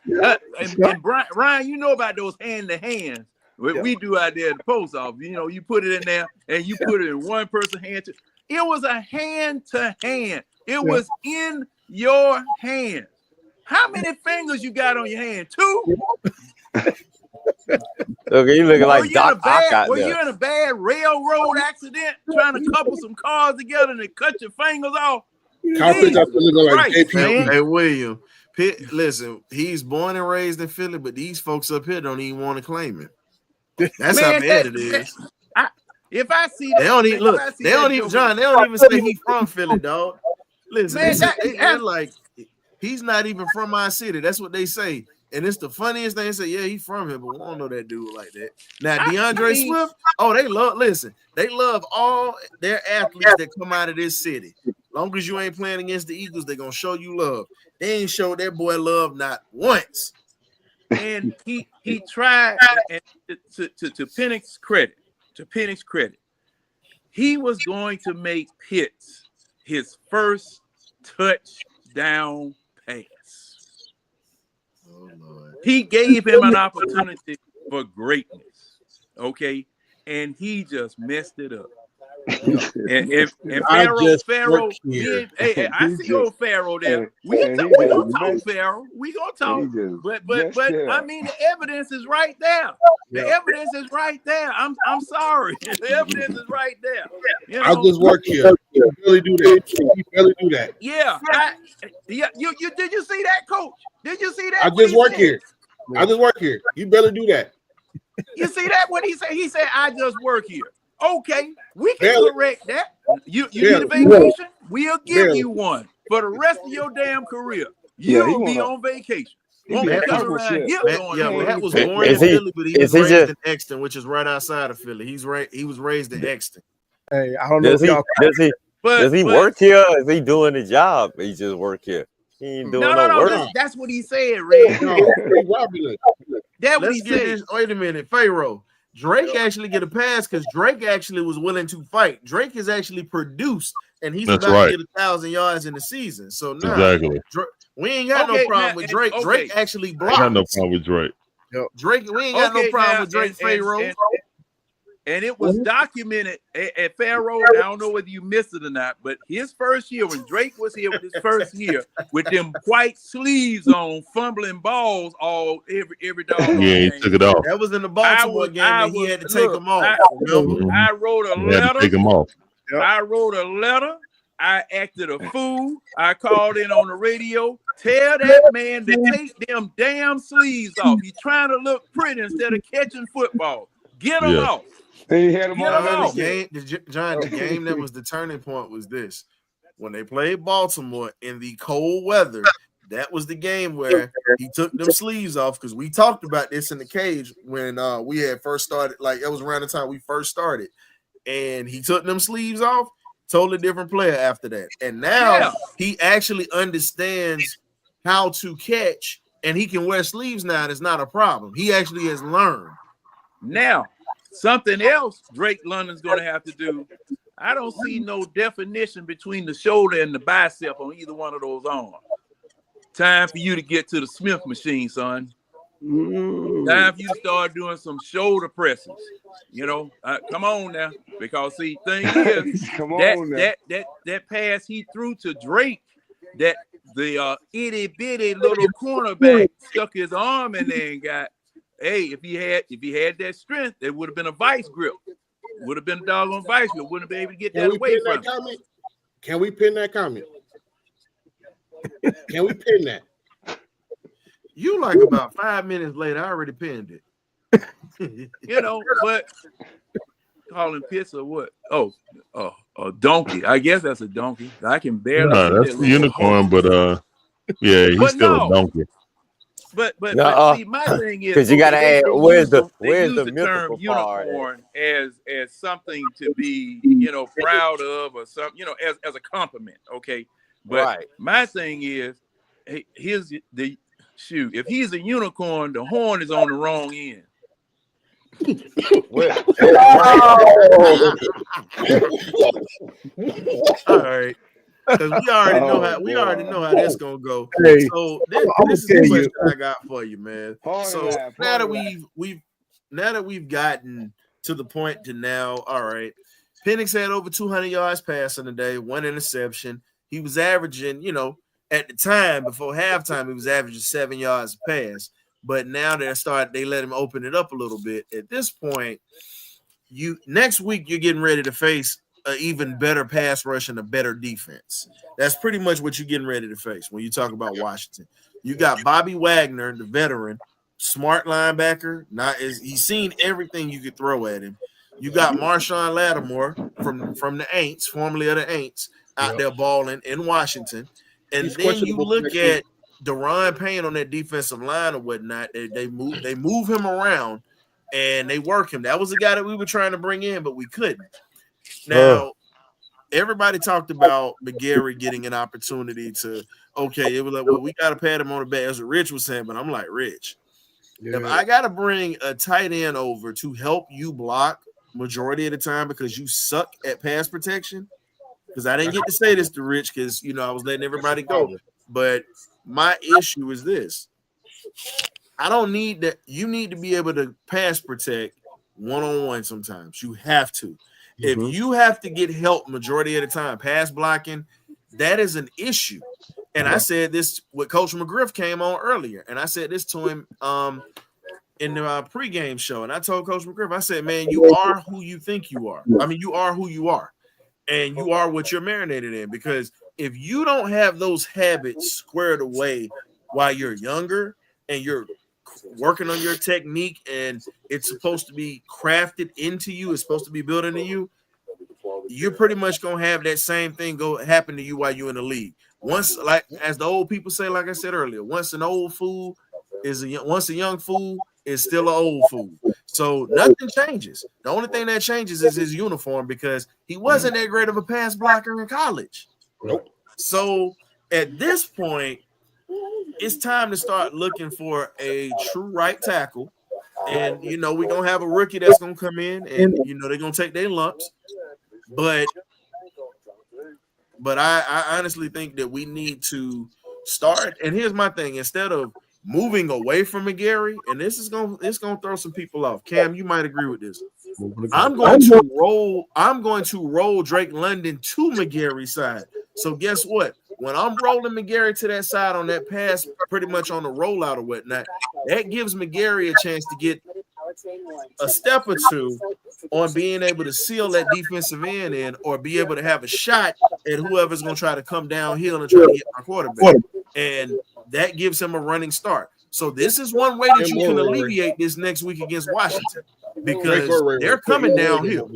Speaker 16: And Ryan, you know about those hand to hands. We do out there at the post office. You know, you put it in there and you put it in one person's hand. It was a hand to hand. It was in your hand. How many fingers you got on your hand? 2?
Speaker 10: Look, you looking like Doc Ock out
Speaker 16: Were
Speaker 10: there.
Speaker 16: you in a bad railroad accident trying to couple some cars together and cut your fingers off?
Speaker 1: Hey, William, listen, he's born and raised in Philly, but these folks up here don't even want to claim it. That's how bad it is.
Speaker 16: If I see that,
Speaker 1: they don't even look. They don't even, John. They don't even say he's from Philly, dog. Listen, they're like, he's not even from my city. That's what they say. And it's the funniest thing. They say, yeah, he's from here, but we don't know that dude like that. Now, DeAndre Swift, they love all their athletes that come out of this city. Long as you ain't playing against the Eagles, they're going to show you love. They ain't showed that boy love not once.
Speaker 16: And he tried, and to Penix's credit, he was going to make Pitts his first touchdown pass. Oh, Lord. He gave him an opportunity for greatness, okay, and he just messed it up. And Pharaoh, I see old Pharaoh there. We gonna talk Pharaoh. We gonna talk. But I mean, the evidence is right there. The evidence is right there. I'm sorry. The evidence is right there. You know?
Speaker 9: I just work here. You barely do that. You barely do that.
Speaker 16: Yeah. You did you see that, coach? Did you see that?
Speaker 9: I just work here. I just work here. You barely do that.
Speaker 16: You see that? What he said? He said, I just work here. Okay, we can correct that. You need a vacation? We'll give you one for the rest of your damn career. You'll be on vacation.
Speaker 1: Matt was born in Philly, but he was raised in Exton, which is right outside of Philly. He was raised in Exton.
Speaker 15: Hey, I don't know
Speaker 10: does he work here? Or is he doing the job? He just work here. He ain't doing no work.
Speaker 16: That's what he said, Red.
Speaker 1: That's what he said. Wait a minute, Pharaoh. Drake actually get a pass because Drake actually was willing to fight. Drake is actually produced, and he's
Speaker 13: That's
Speaker 1: about
Speaker 13: right.
Speaker 1: to get 1,000 yards in the season. So
Speaker 13: Exactly.
Speaker 1: we ain't got no
Speaker 16: Okay,
Speaker 1: problem
Speaker 16: now,
Speaker 1: with
Speaker 16: and-
Speaker 1: Drake.
Speaker 16: okay.
Speaker 1: Drake actually
Speaker 13: I got no
Speaker 1: blocks.
Speaker 13: problem with Drake.
Speaker 1: Drake, we ain't got no
Speaker 16: Okay,
Speaker 1: problem
Speaker 16: now,
Speaker 1: with Drake Pharaoh.
Speaker 16: And it was documented at Pharaoh. I don't know whether you missed it or not, but his first year when Drake was here with his first year with them white sleeves on, fumbling balls all every dog.
Speaker 13: Yeah, he took it off.
Speaker 1: That was in the Baltimore game, and he had to take them off. Remember?
Speaker 16: I wrote a
Speaker 13: He had to
Speaker 16: letter.
Speaker 13: take him off.
Speaker 16: I wrote a letter. I acted a fool. I called in on the radio. Tell that man to take them damn sleeves off. He's trying to look pretty instead of catching football. Get him off.
Speaker 3: He had him
Speaker 16: Get
Speaker 3: on
Speaker 16: him off.
Speaker 1: John, the game that was the turning point was this. When they played Baltimore in the cold weather, that was the game where he took them sleeves off, because we talked about this in the cage when we had first started. Like, it was around the time we first started. And he took them sleeves off. Totally different player after that. And now he actually understands how to catch, and he can wear sleeves now. And it's not a problem. He actually has learned.
Speaker 16: Now, something else Drake London's going to have to do. I don't see no definition between the shoulder and the bicep on either one of those arms. Time for you to get to the Smith machine, son. Time for you to start doing some shoulder presses. You know, come on now. Because see, thing is, that pass he threw to Drake, that the itty bitty little cornerback stuck his arm in there and got. Hey, if he had that strength, it would have been a vice grip. Would have been a doggone vice grip. Wouldn't have been able to get that away from him.
Speaker 9: Can we pin that comment? Can we pin that?
Speaker 1: You like about 5 minutes later, I already pinned it.
Speaker 16: You know, but calling Pitts or what? Oh, a donkey. I guess that's a donkey. I can barely.
Speaker 13: No, that's the unicorn, but yeah, he's still a donkey.
Speaker 16: But see, my thing is,
Speaker 10: because you gotta add where's the
Speaker 16: term
Speaker 10: mythical part?
Speaker 16: unicorn as something to be, you know, proud of, or something, you know, as a compliment. Okay, but my thing is, here's the shoot. If he's a unicorn, the horn is on the wrong end.
Speaker 1: All right. Because we already know how this gonna go.
Speaker 15: Hey,
Speaker 1: so this is the question I got for you, man. So now that we've gotten to the point to now, all right. Penix had over 200 yards passing today, 1 interception. He was averaging, you know, at the time before halftime, he was averaging 7 yards a pass. But now they let him open it up a little bit. At this point, next week you're getting ready to face an even better pass rush and a better defense. That's pretty much what you're getting ready to face when you talk about Washington. You got Bobby Wagner, the veteran, smart linebacker. He's seen everything you could throw at him. You got Marshawn Lattimore from the Aints, formerly of the Aints, out there balling in Washington. And then you look at Deron Payne on that defensive line or whatnot. They move him around and they work him. That was the guy that we were trying to bring in, but we couldn't. Now, everybody talked about McGarry getting an opportunity to, it was like, well, we got to pat him on the back. That's what Rich was saying, but I'm like, Rich, if I got to bring a tight end over to help you block majority of the time because you suck at pass protection, because I didn't get to say this to Rich because, you know, I was letting everybody go. But my issue is this. I don't need that. You need to be able to pass protect one-on-one sometimes. You have to. If you have to get help majority of the time, pass blocking, that is an issue. And I said this with Coach McGriff came on earlier, and I said this to him in the pregame show. And I told Coach McGriff, I said, man, you are who you think you are. I mean, you are who you are, and you are what you're marinated in. Because if you don't have those habits squared away while you're younger and you're working on your technique and it's supposed to be crafted into you, it's supposed to be built into you, you're pretty much gonna have that same thing happen to you while you're in the league. Once, like as the old people say, like I said earlier, once a young fool is still an old fool. So nothing changes. The only thing that changes is his uniform, because he wasn't that great of a pass blocker in college.
Speaker 9: Nope.
Speaker 1: So at this point, it's time to start looking for a true right tackle And we're gonna have a rookie that's gonna come in, and they're gonna take their lumps. But I honestly think that we need to start. And here's my thing: instead of moving away from McGarry, and it's gonna throw some people off. Cam, you might agree with this. I'm going to roll Drake London to McGarry's side. So guess what? When I'm rolling McGarry to that side on that pass, pretty much on the rollout or whatnot, that gives McGarry a chance to get a step or two on being able to seal that defensive end in, or be able to have a shot at whoever's going to try to come downhill and try to get my quarterback. And that gives him a running start. So this is one way that you can alleviate this next week against Washington, because they're coming downhill.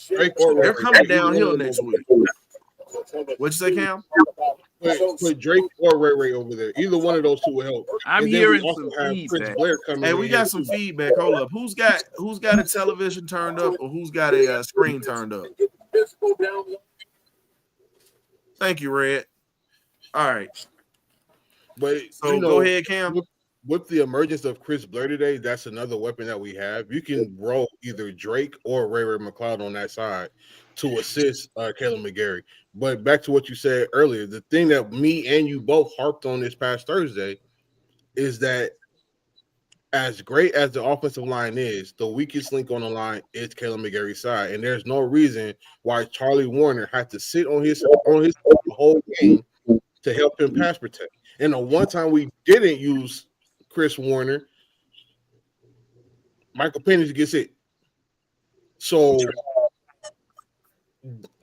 Speaker 1: They're coming downhill next week. What'd you say, Cam?
Speaker 9: Put Drake or Ray over there. Either one of those two will help.
Speaker 16: I'm hearing some feedback.
Speaker 1: Hey, we got some feedback. Hold up. Who's got a television turned up, or who's got a screen turned up? Thank you, Red. All right.
Speaker 9: But
Speaker 1: so go ahead, Cam.
Speaker 9: With the emergence of Chris Blair today, that's another weapon that we have. You can roll either Drake or Ray McCloud on that side to assist Caleb McGarry. But back to what you said earlier, the thing that me and you both harped on this past Thursday is that as great as the offensive line is, the weakest link on the line is Caleb McGarry's side. And there's no reason why Charlie Warner had to sit on his whole game to help him pass protect. And the one time we didn't use Chris Warner, Michael Penix gets it. So,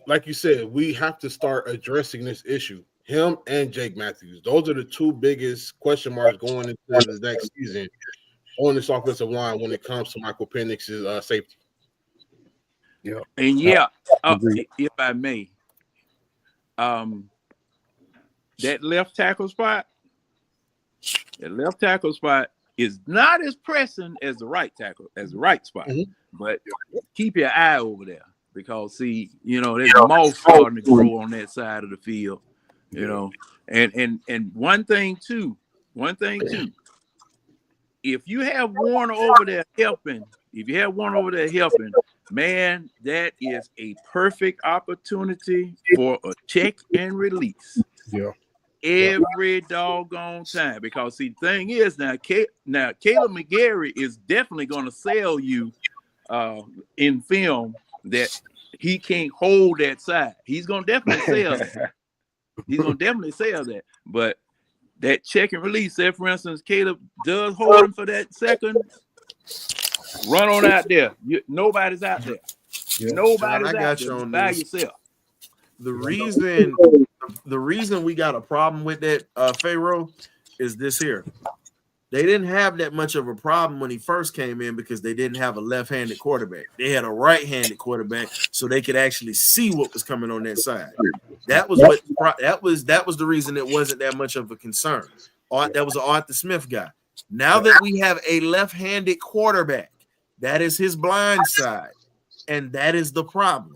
Speaker 9: like you said, we have to start addressing this issue. Him and Jake Matthews. Those are the two biggest question marks going into the next season on this offensive line when it comes to Michael Penix's safety.
Speaker 16: Yeah. And if I may, that left tackle spot is not as pressing as the right tackle, as the right spot. Mm-hmm. But keep your eye over there, because there's moss starting to grow on that side of the field. And one thing too, if you have Warner over there helping, man, that is a perfect opportunity for a check and release.
Speaker 15: Yeah.
Speaker 16: Every doggone time, because the thing is now Caleb McGarry is definitely going to sell you in film that he can't hold that side. He's going to definitely sell that. But that check and release, say for instance, Caleb does hold him for that second, run on out there. Nobody's out there. Yeah. Nobody's out there by yourself.
Speaker 1: The reason we got a problem with that, Pharaoh, is this here. They didn't have that much of a problem when he first came in because they didn't have a left-handed quarterback. They had a right-handed quarterback, so they could actually see what was coming on that side. That was the reason it wasn't that much of a concern. That was an Arthur Smith guy. Now that we have a left-handed quarterback, that is his blind side, and that is the problem.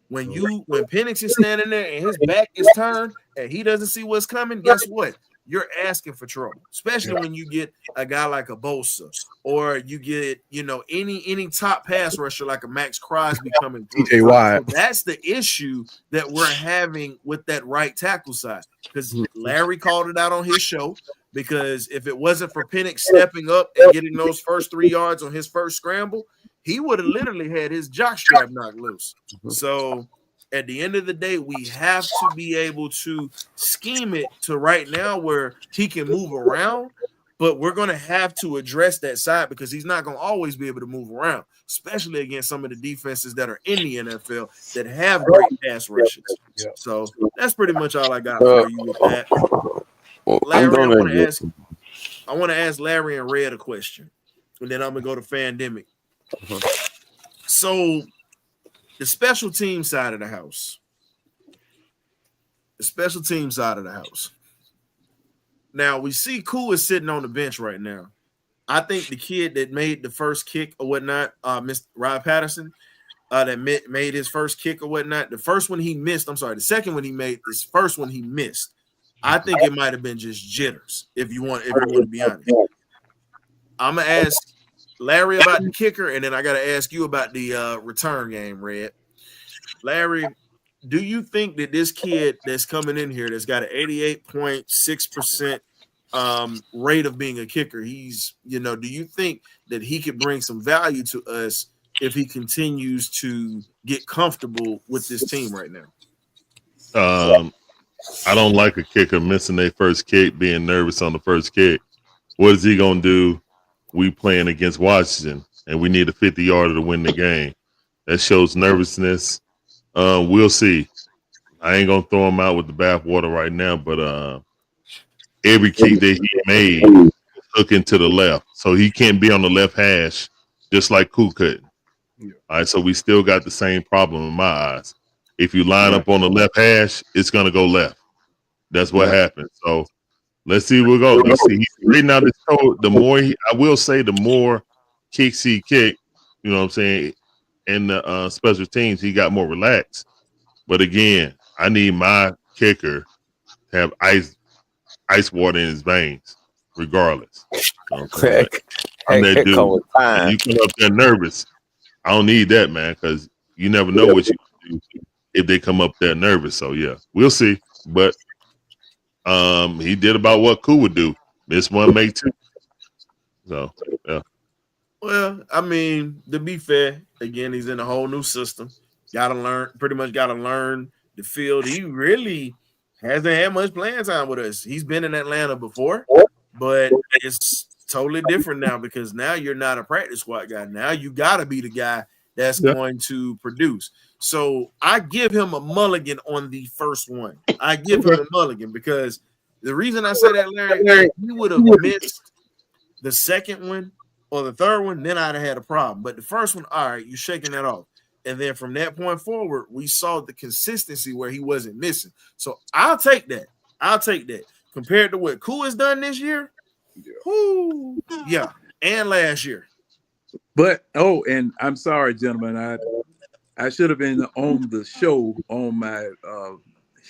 Speaker 1: When Penix is standing there and his back is turned and he doesn't see what's coming, guess what? You're asking for trouble, especially when you get a guy like a Bosa, or you get any top pass rusher like a Max Crosby coming through. So that's the issue that we're having with that right tackle side, because Larry called it out on his show. Because if it wasn't for Penix stepping up and getting those first 3 yards on his first scramble, he would have literally had his jockstrap knocked loose. So at the end of the day, we have to be able to scheme it to right now where he can move around, but we're going to have to address that side because he's not going to always be able to move around, especially against some of the defenses that are in the NFL that have great pass rushes. Yeah. So that's pretty much all I got for you with that. Larry, I want to ask Larry and Red a question, and then I'm going to go to Fandemic. So the special team side of the house. Now we see Koo is sitting on the bench right now. I think the kid that made the first kick or whatnot, Mr. Rod Patterson, that made his first kick or whatnot. The first one he missed. I'm sorry. The second one he made. This first one he missed. I think it might have been just jitters. If you want to be honest, I'm gonna ask Larry about the kicker, and then I got to ask you about the return game, Red. Larry, do you think that this kid that's coming in here that's got an 88.6% rate of being a kicker, do you think that he could bring some value to us if he continues to get comfortable with this team right now?
Speaker 13: I don't like a kicker missing their first kick, being nervous on the first kick. What is he going to do? We playing against Washington, and we need a 50-yarder to win the game. That shows nervousness. We'll see. I ain't going to throw him out with the bathwater right now, but every kick that he made was looking to the left. So he can't be on the left hash just like Koo couldn't. All right, so we still got the same problem in my eyes. If you line up on the left hash, it's going to go left. That's what happens. So let's see where we go. Let's see. Right now, the more kicks he kicked, you know what I'm saying, in the special teams, he got more relaxed. But again, I need my kicker to have ice water in his veins, regardless. You know what I'm saying? I'm that dude. You come up there nervous. I don't need that, man, because you never know what you do if they come up there nervous. So yeah, we'll see. But he did about what Koo would do. Miss one, make two. So yeah.
Speaker 1: Well, I mean, to be fair, again, he's in a whole new system. Got to learn the field. He really hasn't had much playing time with us. He's been in Atlanta before, but it's totally different now because now you're not a practice squad guy. Now you got to be the guy that's going to produce. So I give him a mulligan on the first one. I give him a mulligan because the reason I say that, Larry, if he would have missed the second one or the third one, then I'd have had a problem. But the first one, all right, you're shaking that off. And then from that point forward, we saw the consistency where he wasn't missing. So I'll take that. Compared to what Koo has done this year, and last year.
Speaker 16: But and I'm sorry, gentlemen, I should have been on the show on my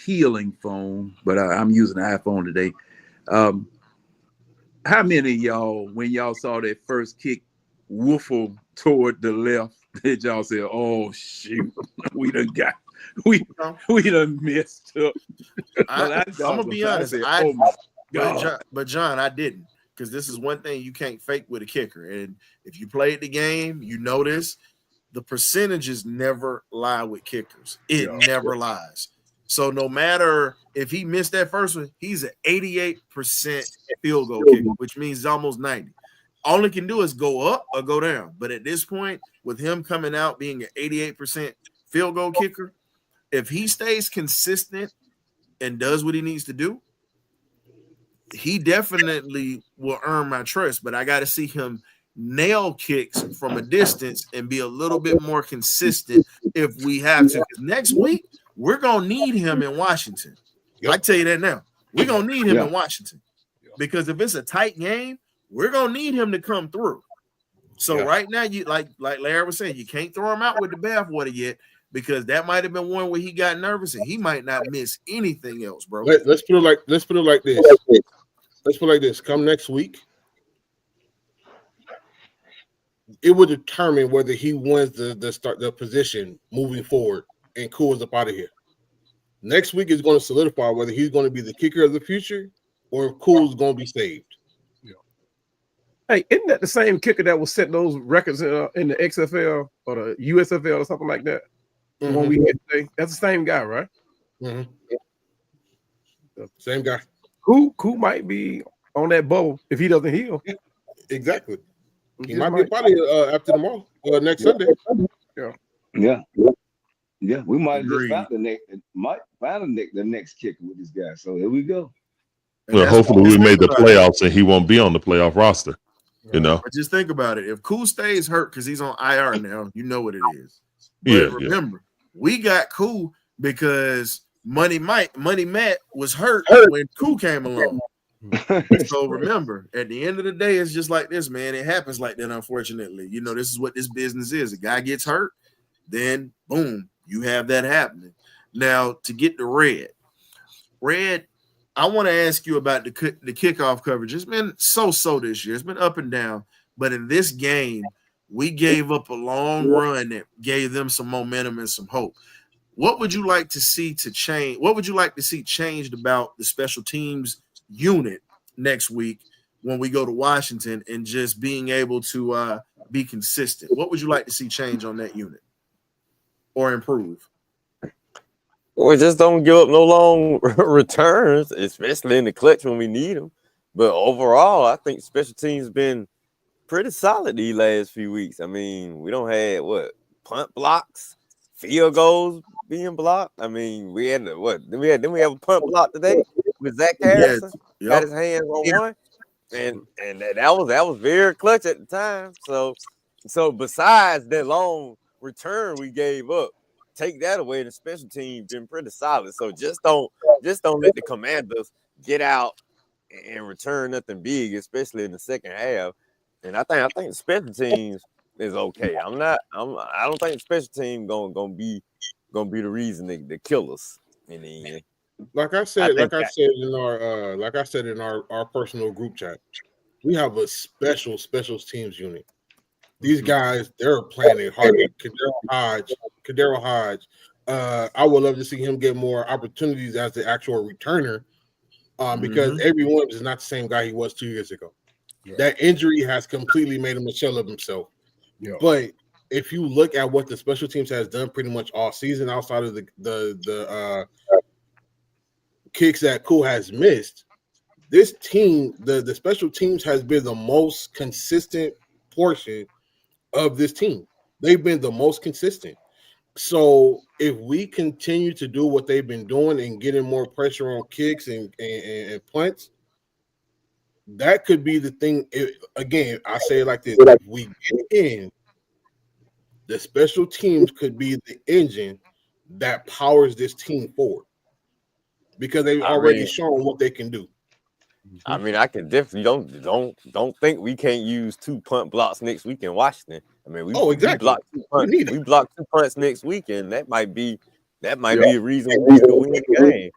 Speaker 16: healing phone, but I'm using an iPhone today. How many of y'all, when y'all saw that first kick woofle toward the left, did y'all say, "Oh shoot, we done messed up"?
Speaker 1: I'm gonna be honest.
Speaker 16: Oh my God.
Speaker 1: But John, I didn't, because this is one thing you can't fake with a kicker. And if you played the game, you notice the percentages never lie with kickers. It never lies. So no matter if he missed that first one, he's an 88% field goal kicker, which means he's almost 90. All he can do is go up or go down. But at this point, with him coming out being an 88% field goal kicker, if he stays consistent and does what he needs to do, he definitely will earn my trust. But I got to see him nail kicks from a distance and be a little bit more consistent if we have to. Next week, we're going to need him in Washington. I tell you that now. We're going to need him in Washington. Because if it's a tight game, we're going to need him to come through. So right now, you like Larry was saying, you can't throw him out with the bathwater yet, because that might have been one where he got nervous and he might not miss anything else, bro.
Speaker 9: Let's put it like this. Let's put it like this. Come next week, it will determine whether he wins the position moving forward and Koo is up out of here. Next week is going to solidify whether he's going to be the kicker of the future or if Koo is going to be saved.
Speaker 15: Hey, isn't that the same kicker that was setting those records in the XFL or the USFL or something like that? The one we had today? That's the same guy, right?
Speaker 9: Same guy.
Speaker 15: Koo might be on that bubble if he doesn't heal.
Speaker 9: Exactly. He might be probably after tomorrow, next Sunday.
Speaker 3: Yeah. We might just find the next kicker with this guy. So here we go.
Speaker 13: Well, hopefully we made the playoffs and he won't be on the playoff roster. You know,
Speaker 1: but just think about it. If Koo stays hurt because he's on IR now, you know what it is. But remember, we got Koo because Money Matt was hurt when Koo came along. So remember, at the end of the day, it's just like this, man. It happens like that, unfortunately. You know, this is what this business is. A guy gets hurt, then boom, you have that happening. Now, to get to Red, I want to ask you about the kickoff coverage. It's been so this year. It's been up and down. But in this game, we gave up a long run that gave them some momentum and some hope. What would you like to see to change? What would you like to see changed about the special teams unit next week when we go to Washington and just being able to be consistent? What would you like to see change on that unit or improve?
Speaker 10: We just don't give up no long returns, especially in the clutch when we need them. But overall, I think special teams been pretty solid these last few weeks. I mean, we don't have punt blocks, field goals being blocked. I mean, we had Then we have a punt block today with Zach Harrison.
Speaker 1: Yes.
Speaker 10: Got his hands on one, and that was very clutch at the time. So besides that long return we gave up, take that away, the special team been pretty solid. So just don't let the Commanders get out and return nothing big, especially in the second half. And I think the special teams is okay. I don't think the special team gonna be the reason to kill us in the end.
Speaker 9: Like I said in our personal group chat, we have a special teams unit. These guys, they're playing it hard. Kadero Hodge. I would love to see him get more opportunities as the actual returner, because Avery Williams is not the same guy he was 2 years ago. Yeah. That injury has completely made him a shell of himself. Yeah. But if you look at what the special teams has done pretty much all season, outside of the kicks that Cool has missed, this team, the special teams has been the most consistent portion of this team. They've been the most consistent. So if we continue to do what they've been doing and getting more pressure on kicks and punts, that could be the thing. Again, I say it like this: if we get in, the special teams could be the engine that powers this team forward, because they've already shown what they can do.
Speaker 10: I mean, I can definitely don't think we can't use 2 punt blocks next week in Washington. I mean, we block 2 punts. We block 2 punts next week, and that might be a reason we can win the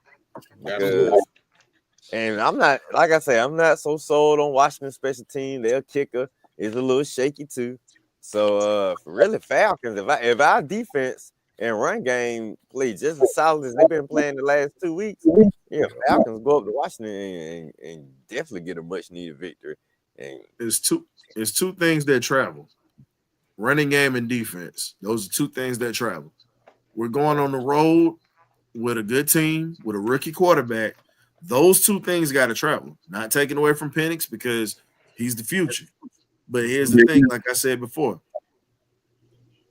Speaker 10: game. And I'm not, like I say, I'm not so sold on Washington special team. Their kicker is a little shaky too. So really, Falcons, if our defense and run game play just as solid as they've been playing the last 2 weeks, Falcons go up to Washington and definitely get a much needed victory. And
Speaker 1: it's two things that travel: running game and defense. Those are 2 things that travel. We're going on the road with a good team, with a rookie quarterback. Those 2 things got to travel. Not taking away from Penix, because he's the future. But here's the thing, like I said before,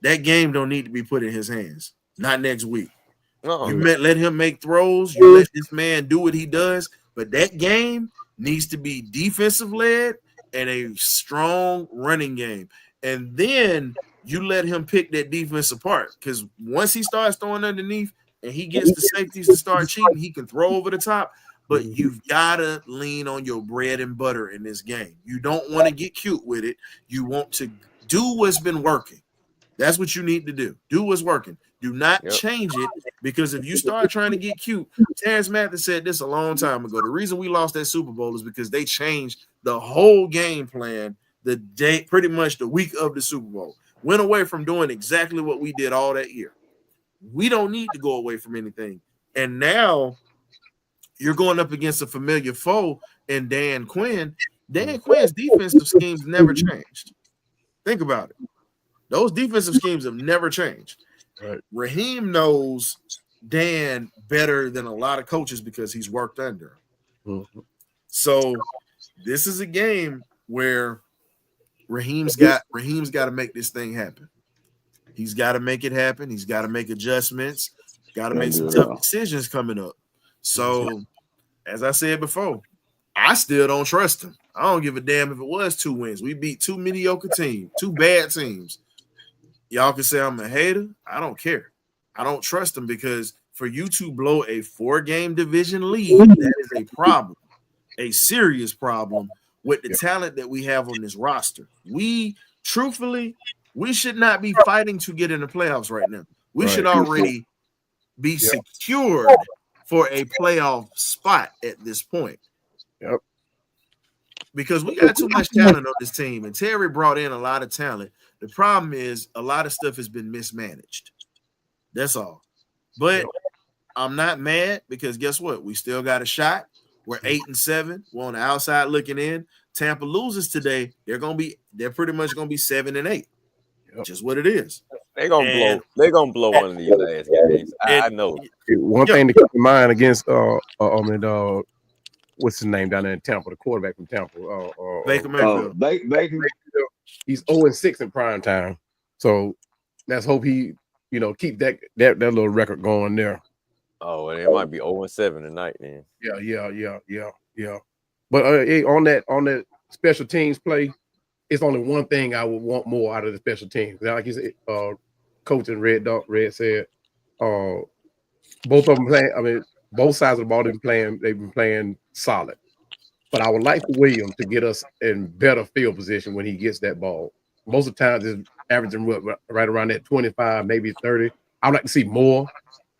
Speaker 1: that game don't need to be put in his hands. Not next week. You let him make throws. You let this man do what he does. But that game needs to be defensive led and a strong running game. And then you let him pick that defense apart. Because once he starts throwing underneath and he gets the safeties to start cheating, he can throw over the top. But you've got to lean on your bread and butter in this game. You don't want to get cute with it. You want to do what's been working. That's what you need to do. Do what's working. Do not change it, because if you start trying to get cute, Terrence Mathis said this a long time ago. The reason we lost that Super Bowl is because they changed the whole game plan the day, pretty much the week of the Super Bowl. Went away from doing exactly what we did all that year. We don't need to go away from anything. And now you're going up against a familiar foe in Dan Quinn. Dan Quinn's defensive schemes never changed. Think about it. Those defensive schemes have never changed. Right. Raheem knows Dan better than a lot of coaches because he's worked under him. So this is a game where Raheem's got to make this thing happen. He's got to make it happen. He's got to make adjustments. Got to make some tough decisions coming up. So, as I said before, I still don't trust him. I don't give a damn if it was 2 wins. We beat 2 mediocre teams, 2 bad teams. Y'all can say I'm a hater. I don't care. I don't trust him, because for you to blow a 4-game division lead, that is a problem, a serious problem with the talent that we have on this roster. We should not be fighting to get in the playoffs right now. We should already be secured for a playoff spot at this point. because we got too much talent on this team, and Terry brought in a lot of talent. The problem is a lot of stuff has been mismanaged. That's all. But I'm not mad because guess what? We still got a shot. We're 8-7. We're on the outside looking in. Tampa loses today. They're pretty much gonna be 7-8. Just what it is.
Speaker 10: They're gonna blow one of these last games. I know.
Speaker 15: One thing to keep in mind against what's his name down there in Tampa, the quarterback from Tampa,
Speaker 1: Baker Mayfield.
Speaker 3: Baker.
Speaker 15: He's 0-6 in prime time. So let's hope he, keep that little record going there.
Speaker 10: Oh, and it might be 0-7 tonight then.
Speaker 15: Yeah. But hey, on that special teams play, it's only one thing I would want more out of the special teams. Like you said, Coach and Red said, both of them playing. I mean, both sides of the ball they've been playing solid. But I would like for Williams to get us in better field position when he gets that ball. Most of the times it's averaging right around that 25, maybe 30. I'd like to see more.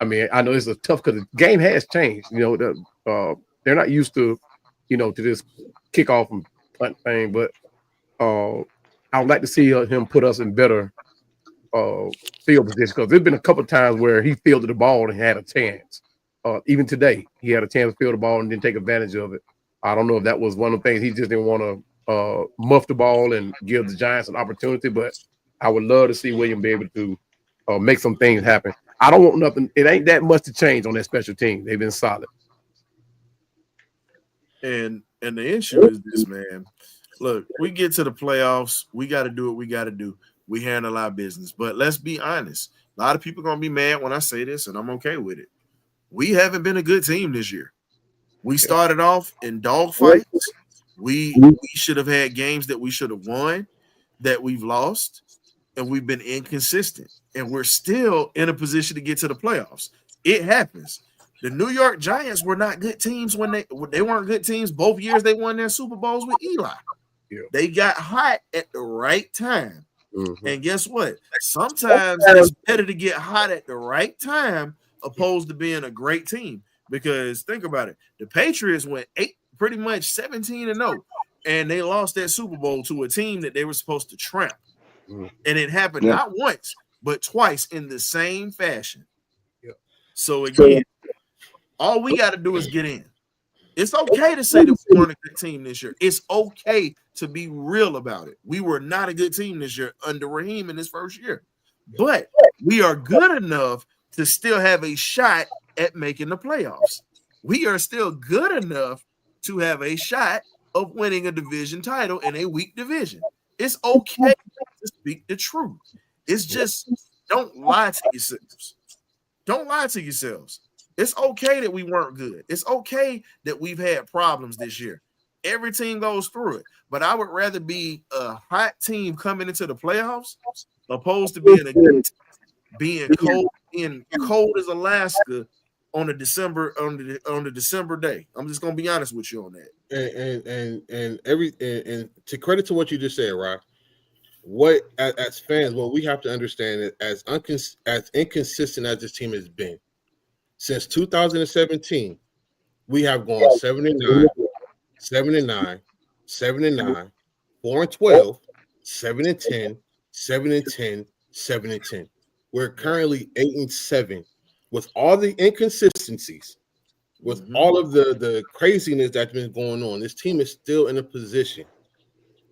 Speaker 15: I mean, I know it's a tough because the game has changed. They're not used to, to this kickoff and punt thing. But I would like to see him put us in better field position because there's been a couple of times where he fielded the ball and had a chance. Even today, he had a chance to field the ball and didn't take advantage of it. I don't know if that was one of the things he just didn't want to muff the ball and give the Giants an opportunity, but I would love to see William be able to make some things happen. I don't want nothing. It ain't that much to change on that special team. They've been solid.
Speaker 1: And the issue is this, man. Look, we get to the playoffs. We got to do what we got to do. We handle our business. But let's be honest. A lot of people are going to be mad when I say this, and I'm okay with it. We haven't been a good team this year. We started off in dogfights. We should have had games that we should have won that we've lost, and we've been inconsistent. And we're still in a position to get to the playoffs. It happens. The New York Giants were not good teams when they weren't good teams both years they won their Super Bowls with Eli. Yeah. They got hot at the right time. Mm-hmm. And guess what? Sometimes it's better to get hot at the right time opposed to being a great team. Because think about it. The Patriots went pretty much 17-0, and they lost that Super Bowl to a team that they were supposed to tramp. Mm-hmm. And it happened not once, but twice in the same fashion. Yeah. So again, all we got to do is get in. It's okay to say that we weren't a good team this year. It's okay to be real about it. We were not a good team this year under Raheem in his first year. But we are good enough to still have a shot at making the playoffs. We are still good enough to have a shot of winning a division title in a weak division. It's okay to speak the truth. It's just don't lie to yourselves. Don't lie to yourselves. It's okay that we weren't good. It's okay that we've had problems this year. Every team goes through it. But I would rather be a hot team coming into the playoffs opposed to being cold as Alaska on the December day. I'm just gonna be honest with you on that.
Speaker 9: And to credit to what you just said, Rock, what as fans, what we have to understand is as inconsistent as this team has been. Since 2017, we have gone 7-9, 7-9, 7-9, 4-12, 7-10, 7-10, 7-10. We're currently 8-7. With all the inconsistencies, with all of the craziness that's been going on, this team is still in a position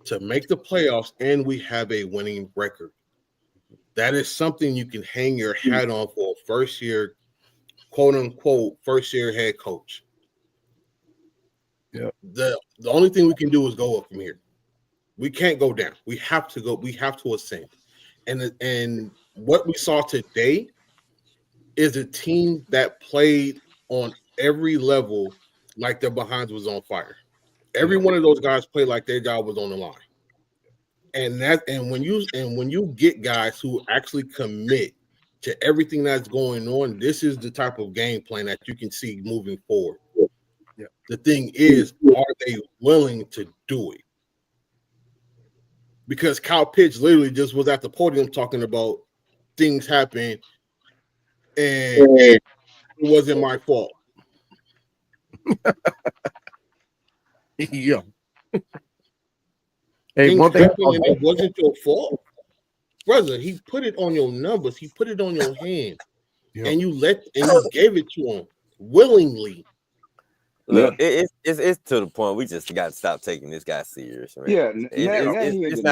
Speaker 9: to make the playoffs, and we have a winning record. That is something you can hang your hat on for a first-year, quote-unquote, first-year head coach. Yeah. The only thing we can do is go up from here. We can't go down. We have to go. We have to ascend. And what we saw today is a team that played on every level like their behinds was on fire. Every one of those guys played like their job was on the line. And when you get guys who actually commit to everything that's going on, this is the type of game plan that you can see moving forward. Yeah. The thing is, are they willing to do it? Because Kyle Pitts literally just was at the podium talking about things happen and it wasn't my fault.
Speaker 15: Yeah. Hey,
Speaker 9: things
Speaker 15: one thing
Speaker 9: happen and it wasn't your fault, brother. He put it on your numbers. He put it on your hand, and you gave it to him willingly.
Speaker 10: Look, it's to the point we just got to stop taking this guy serious, man.
Speaker 3: Yeah,
Speaker 10: It's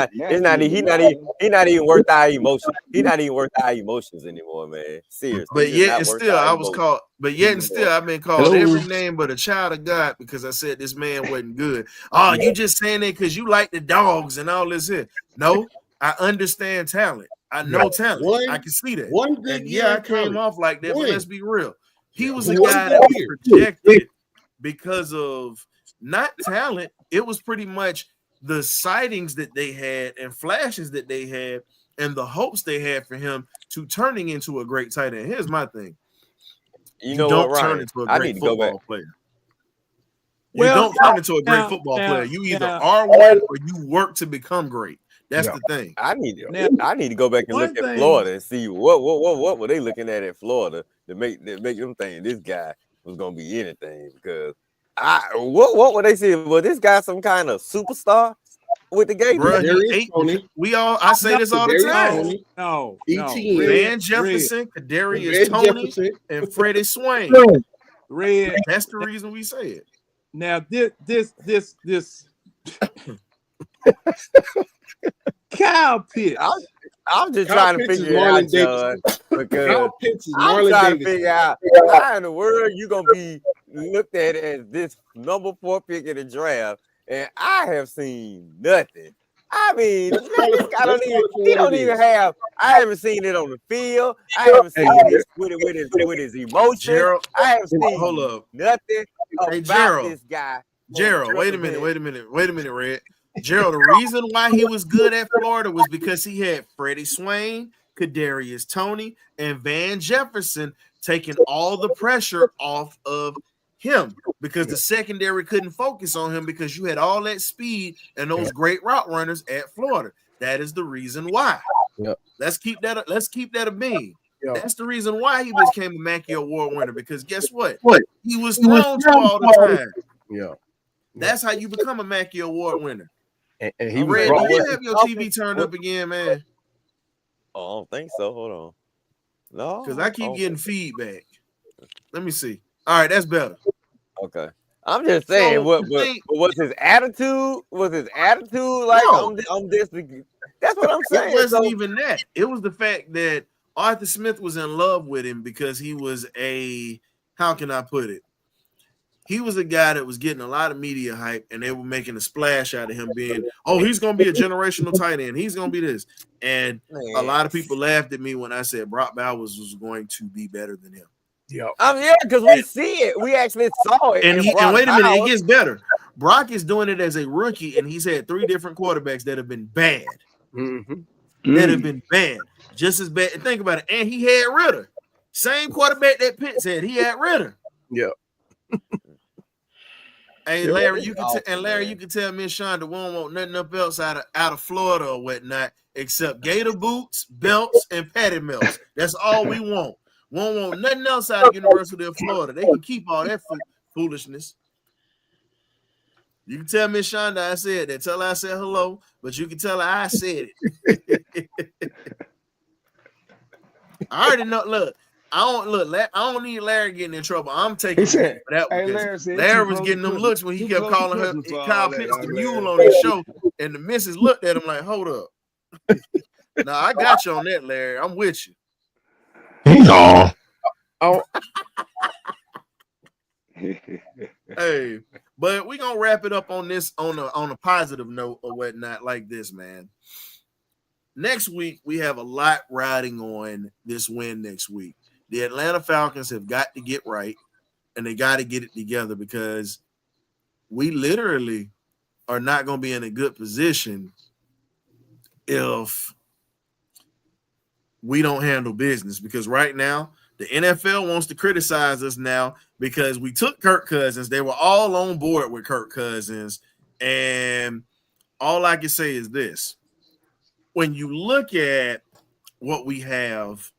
Speaker 10: not even worth our emotions. He's not even worth our emotions anymore, man. Seriously.
Speaker 1: But
Speaker 10: he's
Speaker 1: yet
Speaker 10: not
Speaker 1: and
Speaker 10: worth
Speaker 1: still,
Speaker 10: our
Speaker 1: I was
Speaker 10: emotions
Speaker 1: called. But yet and
Speaker 10: anymore.
Speaker 1: still, I've been called every name but a child of God because I said this man wasn't good. Oh, you just saying that because you like the dogs and all this here. No, I understand talent. I know talent. I can see that.
Speaker 9: One good
Speaker 1: And
Speaker 9: year
Speaker 1: I
Speaker 9: in
Speaker 1: came
Speaker 9: college.
Speaker 1: off like that. But let's be real. He was a
Speaker 9: One
Speaker 1: guy
Speaker 9: good
Speaker 1: that was
Speaker 9: year.
Speaker 1: projected because of not talent. It was pretty much the sightings that they had and flashes that they had and the hopes they had for him to turning into a great tight end. Here's my thing.
Speaker 10: You
Speaker 1: You
Speaker 10: know
Speaker 1: don't
Speaker 10: what,
Speaker 1: turn
Speaker 10: Ryan?
Speaker 1: into a
Speaker 10: I
Speaker 1: great
Speaker 10: need to go back.
Speaker 1: football player. You
Speaker 16: Well,
Speaker 1: don't turn into a great football player. You either are one or you work to become great. That's the thing.
Speaker 10: I need to go back and look at
Speaker 16: thing-
Speaker 10: Florida and see what were they looking at Florida to make them think this guy was gonna be anything, because what were they saying? Was this guy some kind of superstar with the Gators?
Speaker 1: Bro, he ate. I say this all the time.
Speaker 16: No.
Speaker 1: Van Jefferson, Kadarius Toney, and Freddie Swain.
Speaker 16: Red.
Speaker 1: That's the reason we say it.
Speaker 16: Now this Kyle Pitts.
Speaker 10: I'm just
Speaker 9: Kyle
Speaker 10: trying to
Speaker 9: Pitts
Speaker 10: figure
Speaker 9: is
Speaker 10: it out,
Speaker 9: Marlon
Speaker 10: John, because
Speaker 9: Kyle Pitts is
Speaker 10: I'm
Speaker 9: Marlon
Speaker 10: trying to
Speaker 9: Davidson.
Speaker 10: figure out how in the world you gonna be looked at as this number 4 pick in the draft, and I have seen nothing. I mean, this guy don't even have. I haven't seen it on the field. I haven't seen it with his emotions.
Speaker 1: Gerald,
Speaker 10: I haven't seen
Speaker 1: hold up.
Speaker 10: nothing
Speaker 1: Hey,
Speaker 10: about
Speaker 1: Gerald.
Speaker 10: this guy.
Speaker 1: Gerald, wait a minute, Red. Gerald, the reason why he was good at Florida was because he had Freddie Swain, Kadarius Toney, and Van Jefferson taking all the pressure off of him, because the secondary couldn't focus on him because you had all that speed and those great route runners at Florida. That is the reason why. Let's keep that a bean. That's the reason why he became a Mackey Award winner, because guess what? He was thrown to all the time. That's how you become a Mackey Award winner.
Speaker 15: And he was
Speaker 1: Red,
Speaker 15: brought
Speaker 1: do you
Speaker 15: up-
Speaker 1: have your TV turned up again, man?
Speaker 10: Oh, I don't think so. Hold on. No,
Speaker 1: Because I keep getting feedback. Let me see. All right, that's better.
Speaker 10: Okay. I'm just saying,
Speaker 1: So,
Speaker 10: what
Speaker 1: the thing-
Speaker 10: was his attitude? Was his attitude like
Speaker 1: No.
Speaker 10: I'm this? That's what I'm saying.
Speaker 1: It wasn't
Speaker 10: So-
Speaker 1: even that. It was the fact that Arthur Smith was in love with him because he was how can I put it? He was a guy that was getting a lot of media hype, and they were making a splash out of him being, he's going to be a generational tight end. He's going to be this. And a lot of people laughed at me when I said Brock Bowers was going to be better than him.
Speaker 10: Yeah, because we see it. We actually saw it.
Speaker 1: And
Speaker 10: Brock
Speaker 1: wait a minute, it
Speaker 10: Bowers.
Speaker 1: gets better. Brock is doing it as a rookie, and he's had 3 different quarterbacks that have been bad. That have been bad. Just as bad. And think about it. And he had Ritter. Same quarterback that Pitts had. He had Ritter.
Speaker 15: Yeah.
Speaker 1: Hey, Larry, you can tell me and Sean that we don't want nothing up else out of Florida or whatnot except gator boots, belts, and patty melts. That's all we want. We don't want nothing else out of University of Florida. They can keep all that foolishness. You can tell Miss Shonda I said that. Tell her I said hello, but you can tell her I said it. I already know. Look, I don't need Larry getting in trouble. I'm taking
Speaker 3: said,
Speaker 1: for that
Speaker 3: hey,
Speaker 1: because
Speaker 3: Larry,
Speaker 1: Larry was getting them looks when he kept calling her Kyle Pitts the mule on his show, and the missus looked at him like, "Hold up." Now I got you on that, Larry. I'm with you.
Speaker 13: No.
Speaker 1: Hey, but we're gonna wrap it up on this on a positive note or whatnot like this, man. Next week we have a lot riding on this win next week. The Atlanta Falcons have got to get right, and they got to get it together, because we literally are not going to be in a good position if we don't handle business, because right now the NFL wants to criticize us now because we took Kirk Cousins. They were all on board with Kirk Cousins, and all I can say is this. When you look at what we have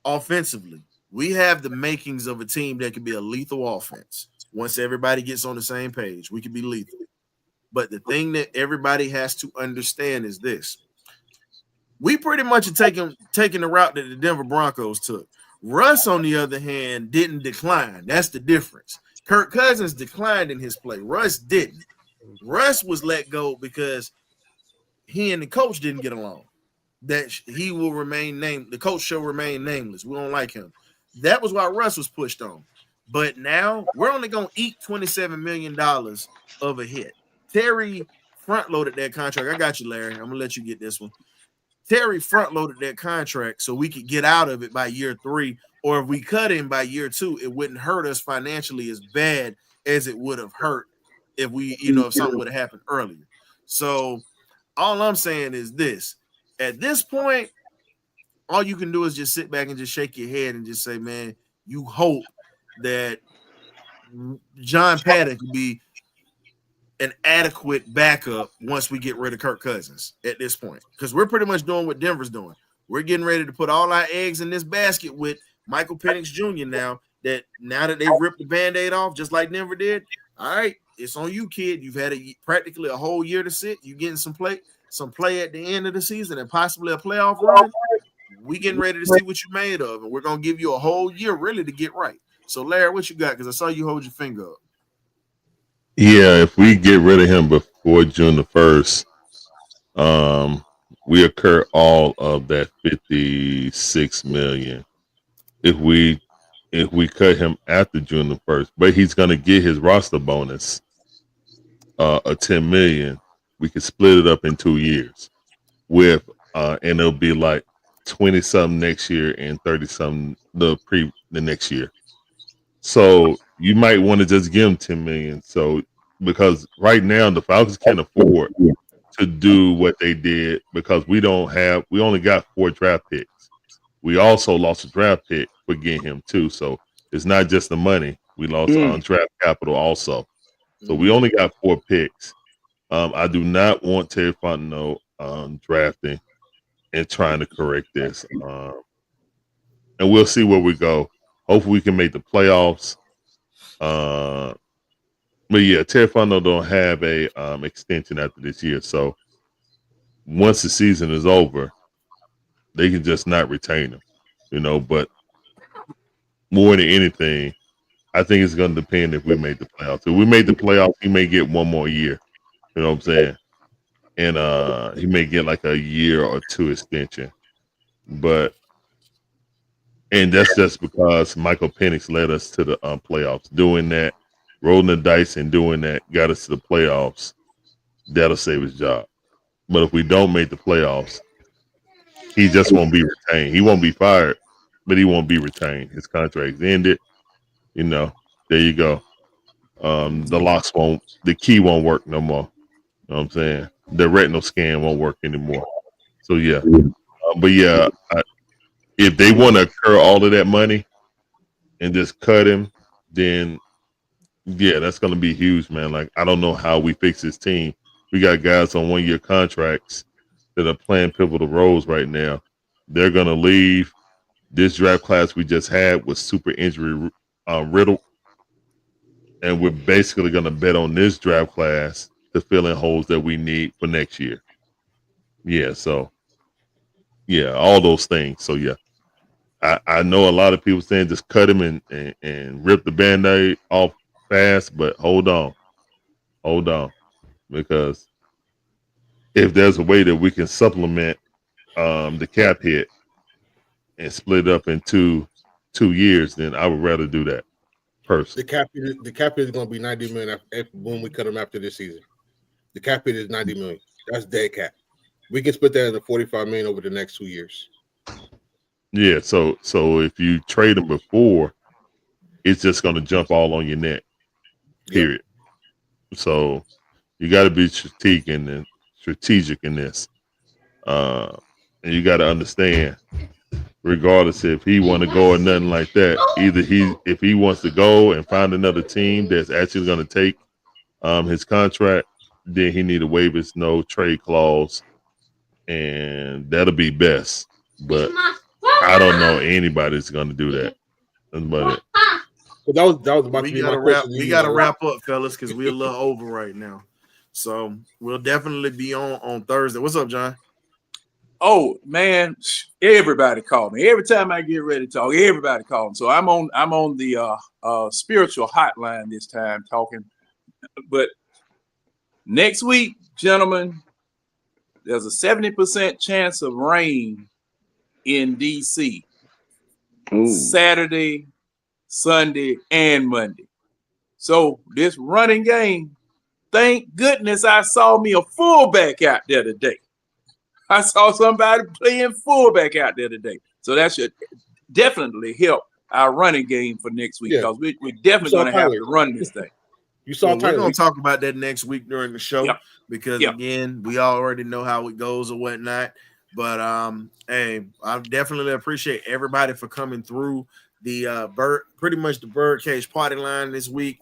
Speaker 1: offensively, we have the makings of a team that could be a lethal offense. Once everybody gets on the same page, we could be lethal. But the thing that everybody has to understand is this. We pretty much are taking the route that the Denver Broncos took. Russ, on the other hand, didn't decline. That's the difference. Kirk Cousins declined in his play. Russ didn't. Russ was let go because he and the coach didn't get along. That he will remain named. The coach shall remain nameless. We don't like him. That was why Russ was pushed on. But now we're only going to eat $27 million of a hit. Terry front-loaded that contract. I got you, Larry. I'm going to let you get this one. Terry front-loaded that contract so we could get out of it by year 3, or if we cut him by year 2, it wouldn't hurt us financially as bad as it would have hurt if we, if something would have happened earlier. So all I'm saying is this. At this point, all you can do is just sit back and just shake your head and just say, man, you hope that John Paddock will be an adequate backup once we get rid of Kirk Cousins at this point. Because we're pretty much doing what Denver's doing. We're getting ready to put all our eggs in this basket with Michael Penix Jr. now that they've ripped the Band-Aid off just like Denver did. All right, it's on you, kid. You've had practically a whole year to sit. You're getting some play at the end of the season and possibly a playoff run. We getting ready to see what you made of, and we're going to give you a whole year really to get right. So, Larry, what you got? Because I saw you hold your finger up.
Speaker 13: Yeah, if we get rid of him before June the 1st, we incur all of that $56 million. If we cut him after June the 1st, but he's going to get his roster bonus of $10 million. We can split it up in 2 years with and it'll be like 20-something next year and 30-something the next year. So you might want to just give him $10 million. So because right now the Falcons can't afford to do what they did because we only got 4 draft picks. We also lost a draft pick for getting him too. So it's not just the money. We lost on draft capital also. So we only got 4 picks. I do not want Terry Fontenot drafting and trying to correct this. And we'll see where we go. Hopefully we can make the playoffs. But yeah, Terry Fontenot don't have a extension after this year. So once the season is over, they can just not retain him. But more than anything, I think it's going to depend if we make the playoffs. If we make the playoffs, he may get 1 more year. You know what I'm saying? And he may get like a year or 2 extension. And that's just because Michael Penix led us to the playoffs. Doing that, rolling the dice and doing that got us to the playoffs. That'll save his job. But if we don't make the playoffs, he just won't be retained. He won't be fired, but he won't be retained. His contract's ended. There you go. The key won't work no more. You know what I'm saying? The retinal scan won't work anymore. So yeah. If they want to incur all of that money and just cut him, then yeah, that's going to be huge, man. Like, I don't know how we fix this team. We got guys on 1-year contracts that are playing pivotal roles right now. They're going to leave. This draft class we just had was super injury riddled. And we're basically going to bet on this draft class to fill in holes that we need for next year. Yeah, so, yeah, all those things. So, yeah, I know a lot of people saying just cut him and rip the Band-Aid off fast, but hold on. Because if there's a way that we can supplement the cap hit and split it up in two years, then I would rather do that. Personally.
Speaker 9: The cap hit is going to be $90 million when we cut him after this season. The cap hit is $90 million. That's dead cap. We can split that into $45 million over the next 2 years.
Speaker 13: Yeah, so if you trade him before, it's just going to jump all on your neck. Period. Yep. So you got to be strategic in this, and you got to understand, regardless if he want to go or nothing like that, if he wants to go and find another team that's actually going to take his contract, then he need to waive his no trade clause, and that'll be best. But I don't know anybody that's going to do that. That's about it.
Speaker 9: But that was about to be my question.
Speaker 1: We got to wrap up, fellas, because we're a little over right now. So we'll definitely be on Thursday. What's up, John?
Speaker 16: Oh man, everybody call me. Every time I get ready to talk, everybody call me. So I'm on the spiritual hotline this time talking. But next week, gentlemen, there's a 70% chance of rain in DC.
Speaker 3: Ooh.
Speaker 16: Saturday, Sunday, and Monday. So this running game, thank goodness I saw me a fullback out there today. I saw somebody playing fullback out there today. So that should definitely help our running game for next week, because we're definitely going to have to run this thing.
Speaker 9: You saw
Speaker 1: we're going to talk about that next week during the show, because again, we already know how it goes or whatnot. But hey, I definitely appreciate everybody for coming through the pretty much the BirdCage party line this week.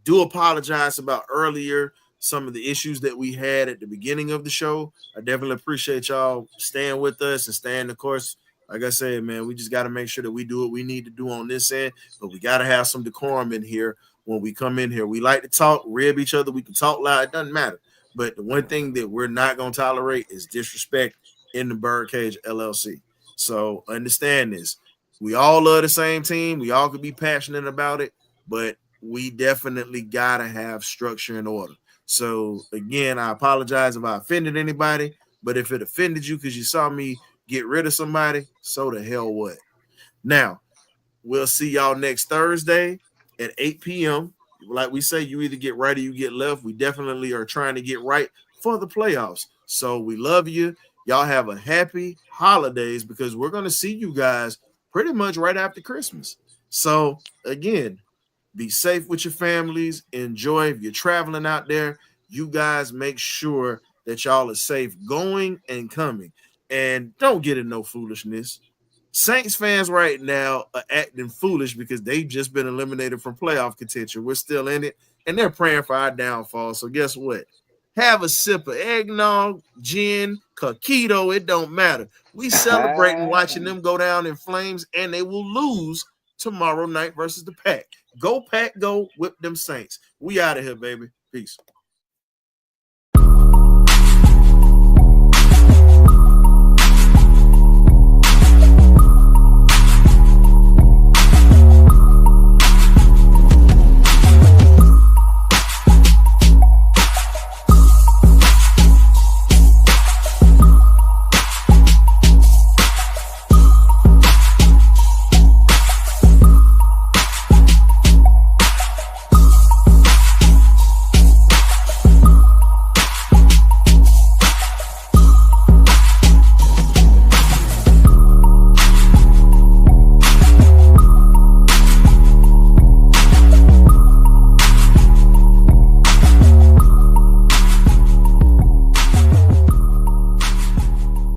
Speaker 1: Do apologize about earlier some of the issues that we had at the beginning of the show. I definitely appreciate y'all staying with us and staying the course. Like I said, man, we just got to make sure that we do what we need to do on this end, but we got to have some decorum in here when we come in here. We like to talk, rib each other. We can talk loud. It doesn't matter. But the one thing that we're not going to tolerate is disrespect in the BirdCage LLC. So understand this. We all love the same team. We all could be passionate about it, but we definitely got to have structure and order. So again, I apologize if I offended anybody, but if it offended you because you saw me get rid of somebody, so the hell what? Now, we'll see y'all next Thursday at 8 p.m. Like we say, you either get right or you get left. We definitely are trying to get right for the playoffs. So we love you. Y'all have a happy holidays, because we're going to see you guys pretty much right after Christmas. So again, be safe with your families. Enjoy. If you're traveling out there, you guys make sure that y'all are safe going and coming. And don't get in no foolishness. Saints fans right now are acting foolish because they've just been eliminated from playoff contention. We're still in it, and they're praying for our downfall. So guess what? Have a sip of eggnog, gin, coquito. It don't matter. We celebrating watching them go down in flames, and they will lose tomorrow night versus the Pack. Go Pack, go, whip them Saints. We out of here, baby. Peace.